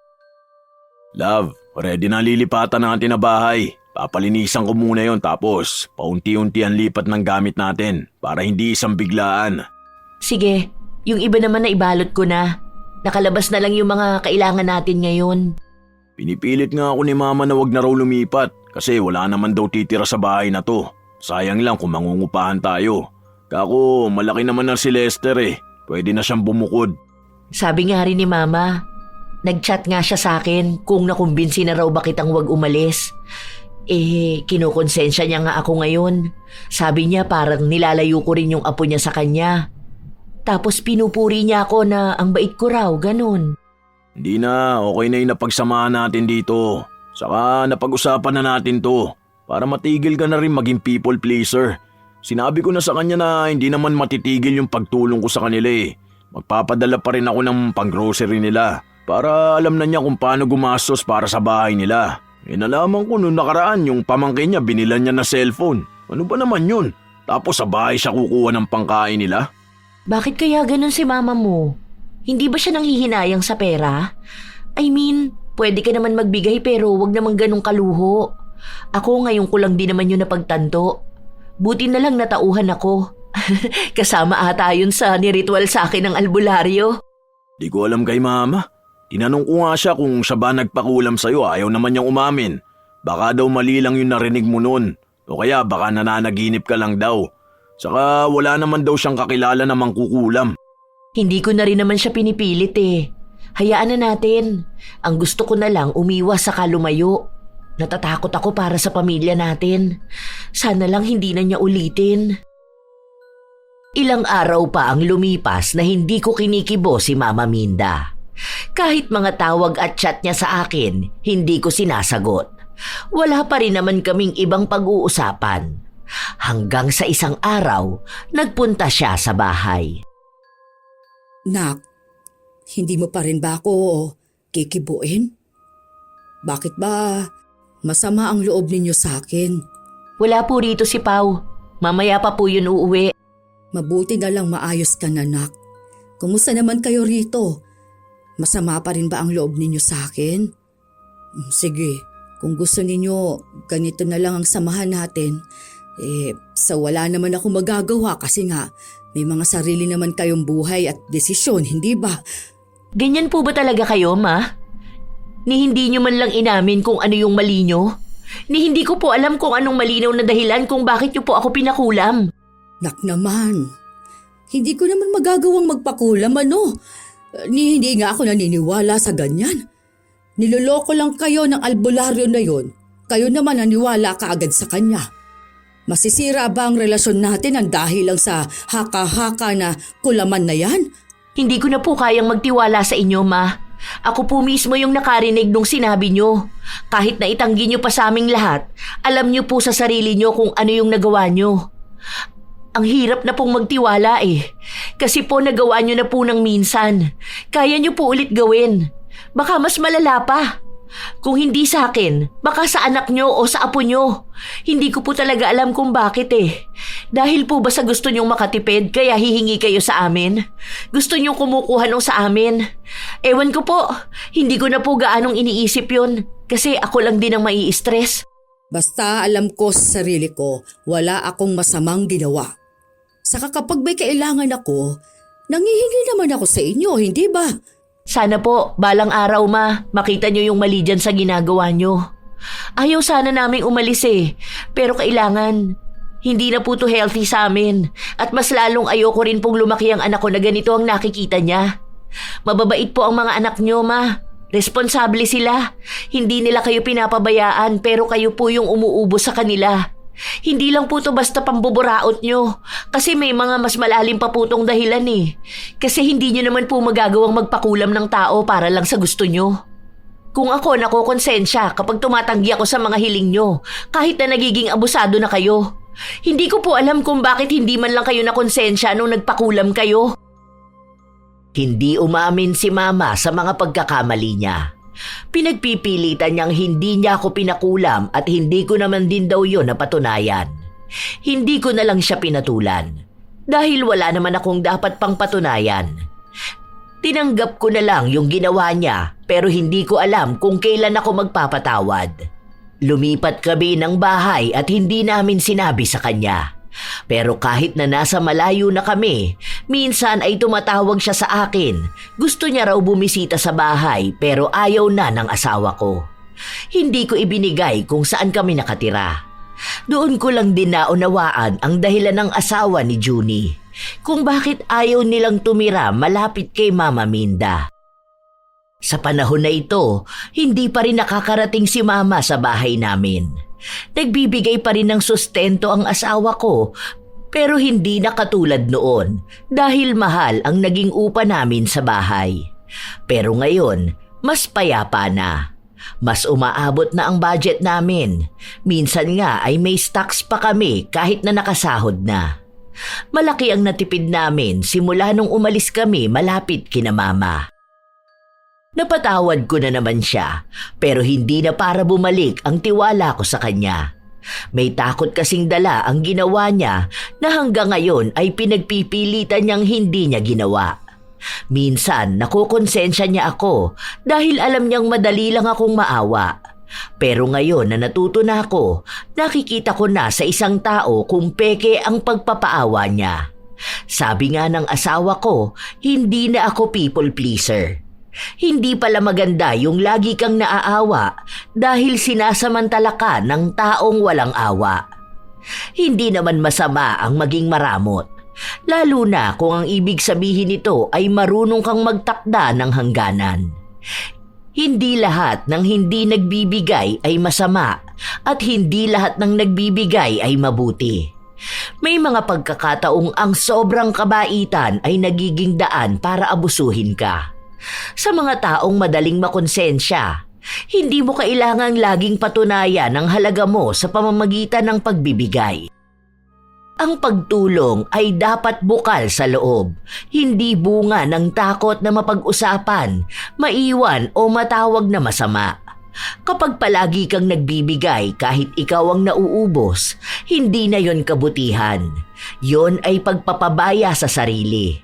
Love, ready na lilipatan natin na bahay. Papalinisan ko muna yon tapos paunti-unti ang lipat ng gamit natin para hindi isang biglaan. Sige, yung iba naman na ibalot ko na. Nakalabas na lang yung mga kailangan natin ngayon. Pinipilit nga ako ni Mama na wag na raw lumipat kasi wala naman daw titira sa bahay na to. Sayang lang kung mangungupahan tayo. Kako, malaki naman na si Lester eh. Pwede na siyang bumukod. Sabi nga rin ni Mama, nag-chat nga siya sa akin kung nakumbinsi na raw ba kitang wag umalis. Kinukonsensya niya nga ako ngayon. Sabi niya parang nilalayo ko rin yung apo niya sa kanya. Tapos pinupuri niya ako na ang bait ko raw, ganun. Hindi na, okay na yung napagsamahan natin dito. Saka napag-usapan na natin to para matigil ka na rin maging people pleaser. Sinabi ko na sa kanya na hindi naman matitigil yung pagtulong ko sa kanila eh. Magpapadala pa rin ako ng pang-grocery nila para alam na niya kung paano gumastos para sa bahay nila. Nalaman ko noong nakaraan yung pamangkin niya binilan niya na cellphone. Ano ba naman yun? Tapos sa bahay siya kukuha ng pangkain nila? Bakit kaya ganun si mama mo? Hindi ba siya nanghihinayang sa pera? I mean, pwede ka naman magbigay pero wag naman ganun kaluho. Ako ngayon ko lang din naman yun napagtanto. Buti na lang natauhan ako. Kasama ata yun sa niritual sa akin ng albularyo. Di ko alam kay mama. Tinanong ko nga siya kung siya ba nagpakulam sa'yo, ayaw naman niyang umamin. Baka daw mali lang yung narinig mo nun. O kaya baka nananaginip ka lang daw. Saka wala naman daw siyang kakilala na mangkukulam. Hindi ko na rin naman siya pinipilit eh. Hayaan na natin. Ang gusto ko na lang umiwas sa lumayo. Natatakot ako para sa pamilya natin. Sana lang hindi na niya ulitin. Ilang araw pa ang lumipas na hindi ko kinikibo si Mama Minda. Kahit mga tawag at chat niya sa akin, hindi ko sinasagot. Wala pa rin naman kaming ibang pag-uusapan. Hanggang sa isang araw, nagpunta siya sa bahay. Nak, hindi mo pa rin ba ako kikibuin? Bakit ba masama ang loob ninyo sa akin? Wala po rito si Pau. Mamaya pa po yun uuwi. Mabuti na lang maayos ka na, Nak. Kumusta naman kayo rito? Masama pa rin ba ang loob ninyo sa akin? Sige, kung gusto ninyo, ganito na lang ang samahan natin. Sa wala naman ako magagawa kasi nga may mga sarili naman kayong buhay at desisyon, hindi ba? Ganyan po ba talaga kayo, Ma? Ni hindi nyo man lang inamin kung ano yung mali nyo? Ni hindi ko po alam kung anong malinaw na dahilan kung bakit nyo po ako pinakulam. Nak naman, hindi ko naman magagawang magpakulam Ni hindi nga ako naniniwala sa ganyan. Niloloko lang kayo ng albularyo na yon. Kayo naman naniwala kaagad sa kanya. Masisira ba ang relasyon natin ang dahil lang sa haka-haka na kulaman na yan? Hindi ko na po kayang magtiwala sa inyo, Ma. Ako po mismo yung nakarinig nung sinabi nyo. Kahit na itanggi nyo pa sa aming lahat, alam nyo po sa sarili nyo kung ano yung nagawa nyo. Ang hirap na pong magtiwala eh. Kasi po nagawa nyo na po ng minsan. Kaya nyo po ulit gawin. Baka mas malala pa. Kung hindi sa akin, baka sa anak nyo o sa apo nyo. Hindi ko po talaga alam kung bakit eh. Dahil po ba sa gusto nyong makatipid kaya hihingi kayo sa amin? Gusto nyong kumukuha nung sa amin? Ewan ko po, hindi ko na po gaanong iniisip yun. Kasi ako lang din ang mai-stress. Basta alam ko sa sarili ko, wala akong masamang ginawa. Saka kapag may kailangan ako, nangihingi naman ako sa inyo, hindi ba? Sana po, balang araw Ma, makita nyo yung mali dyan sa ginagawa nyo. Ayaw sana naming umalis eh, pero kailangan. Hindi na po to healthy sa amin at mas lalong ayoko rin pong lumaki ang anak ko na ganito ang nakikita niya. Mababait po ang mga anak nyo, Ma. Responsable sila. Hindi nila kayo pinapabayaan pero kayo po yung umuubo sa kanila. Hindi lang po to basta pambuburaot nyo. Kasi may mga mas malalim pa po tong dahilan eh. Kasi hindi nyo naman po magagawang magpakulam ng tao para lang sa gusto nyo. Kung ako nakokonsensya kapag tumatanggi ako sa mga hiling nyo, kahit na nagiging abusado na kayo. Hindi ko po alam kung bakit hindi man lang kayo nakonsensya nung nagpakulam kayo. Hindi umamin si Mama sa mga pagkakamali niya. Pinagpipilitan niyang hindi niya ako pinakulam at hindi ko naman din daw yon napatunayan. Hindi ko na lang siya pinatulan dahil wala naman akong dapat pang patunayan. Tinanggap ko na lang yung ginawa niya pero hindi ko alam kung kailan ako magpapatawad. Lumipat kami ng bahay at hindi namin sinabi sa kanya. Pero kahit na nasa malayo na kami, minsan ay tumatawag siya sa akin. Gusto niya raw bumisita sa bahay pero ayaw na ng asawa ko. Hindi ko ibinigay kung saan kami nakatira. Doon ko lang din naunawaan ang dahilan ng asawa ni Junie kung bakit ayaw nilang tumira malapit kay Mama Minda. Sa panahon na ito, hindi pa rin nakakarating si Mama sa bahay namin. Nagbibigay pa rin ng sustento ang asawa ko, pero hindi na katulad noon dahil mahal ang naging upa namin sa bahay. Pero ngayon, mas payapa na. Mas umaabot na ang budget namin. Minsan nga ay may stocks pa kami kahit na nakasahod na. Malaki ang natipid namin simula nung umalis kami malapit kina mama. Napatawad ko na naman siya, pero hindi na para bumalik ang tiwala ko sa kanya. May takot kasing dala ang ginawa niya na hanggang ngayon ay pinagpipilitan niyang hindi niya ginawa. Minsan nakukonsensya niya ako dahil alam niyang madali lang akong maawa. Pero ngayon na natuto na ako, nakikita ko na sa isang tao kung peke ang pagpapaawa niya. Sabi nga ng asawa ko, hindi na ako people pleaser. Hindi pala maganda yung lagi kang naaawa dahil sinasamantala ka ng taong walang awa. Hindi naman masama ang maging maramot, lalo na kung ang ibig sabihin nito ay marunong kang magtakda ng hangganan. Hindi lahat ng hindi nagbibigay ay masama at hindi lahat ng nagbibigay ay mabuti. May mga pagkakataong ang sobrang kabaitan ay nagiging daan para abusuhin ka. Sa mga taong madaling makonsensya, hindi mo kailangang laging patunayan ang halaga mo sa pamamagitan ng pagbibigay. Ang pagtulong ay dapat bukal sa loob, hindi bunga ng takot na mapag-usapan, maiwan o matawag na masama. Kapag palagi kang nagbibigay kahit ikaw ang nauubos, hindi na yon kabutihan. Yon ay pagpapabaya sa sarili.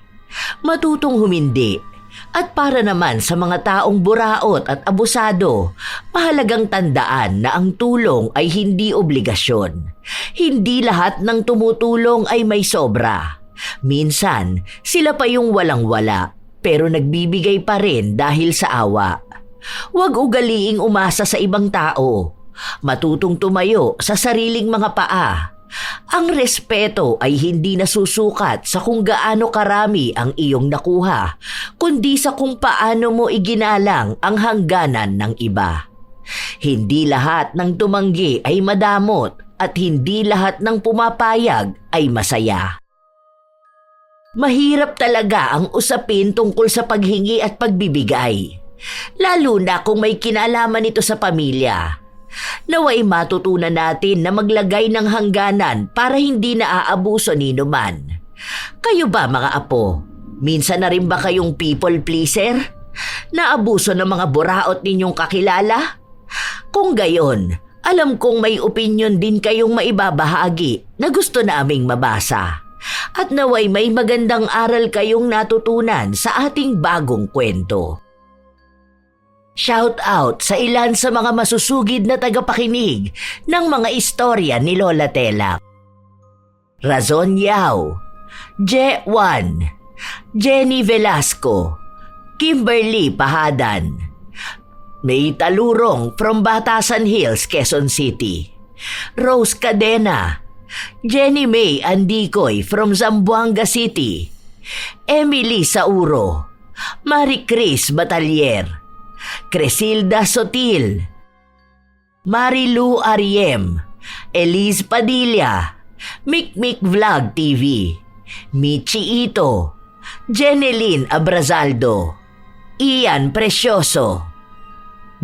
Matutong humindi. At para naman sa mga taong buraot at abusado, mahalagang tandaan na ang tulong ay hindi obligasyon. Hindi lahat ng tumutulong ay may sobra. Minsan, sila pa yung walang-wala, pero nagbibigay pa rin dahil sa awa. Huwag ugaliing umasa sa ibang tao. Matutong tumayo sa sariling mga paa. Ang respeto ay hindi nasusukat sa kung gaano karami ang iyong nakuha, kundi sa kung paano mo iginalang ang hangganan ng iba. Hindi lahat ng tumanggi ay madamot at hindi lahat ng pumapayag ay masaya. Mahirap talaga ang usapin tungkol sa paghingi at pagbibigay, lalo na kung may kinalaman ito sa pamilya. Naway matutunan natin na maglagay ng hangganan para hindi naaabuso ni numan. Kayo ba mga apo? Minsan na rin ba kayong people pleaser? Naabuso ng mga buraot ninyong kakilala? Kung gayon, alam kong may opinyon din kayong maibabahagi na gusto naming mabasa. At naway may magandang aral kayong natutunan sa ating bagong kwento. Shout out sa ilan sa mga masusugid na tagapakinig ng mga istorya ni Lola Tela. Razon Yao, Je1, Jenny Velasco, Kimberly Pahadan, May Talurong from Batasan Hills, Quezon City, Rose Cadena, Jenny May Andicoy from Zamboanga City, Emily Sauro, Marie Chris Batalier, Cresilda Sotil, Marilu Ariem, Elise Padilla, Mikmik Vlog TV, Michi Ito, Jeneline Abrazaldo, Ian Precioso.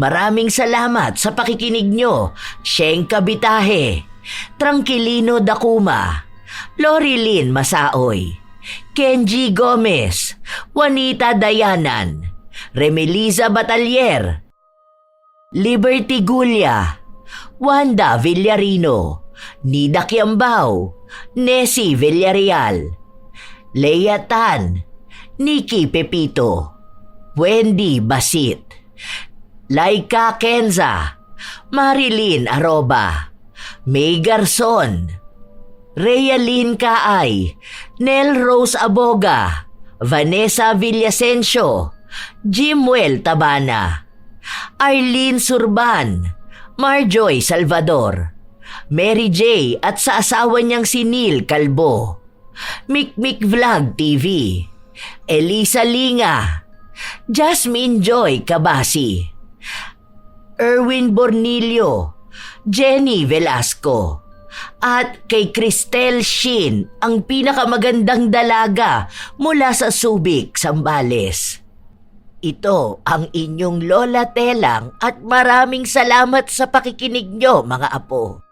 Maraming salamat sa pakikinig nyo, Sheng Kabitahe, Tranquilino Dakuma, Lorilyn Masaoy, Kenji Gomez, Juanita Dayanan, Remeliza Batalier, Liberty Gulia, Wanda Villarino, Nida Kiambao, Nessie Villarreal, Leia Tan, Nikki Pepito, Wendy Basit, Laika Kenza, Marilyn Aroba, May Garzon, Realin Kaay, Nel Rose Aboga, Vanessa Villasencio, Jimwell Tabana, Arlene Surban, Marjoy Salvador, Mary J. at sa asawa niyang si Neil Calbo, Mikmik Vlog TV, Elisa Linga, Jasmine Joy Kabasi, Erwin Bornilio, Jenny Velasco. At kay Cristel Shin, ang pinakamagandang dalaga mula sa Subic, Zambales. Ito ang inyong Lola Telang at maraming salamat sa pakikinig nyo, mga apo.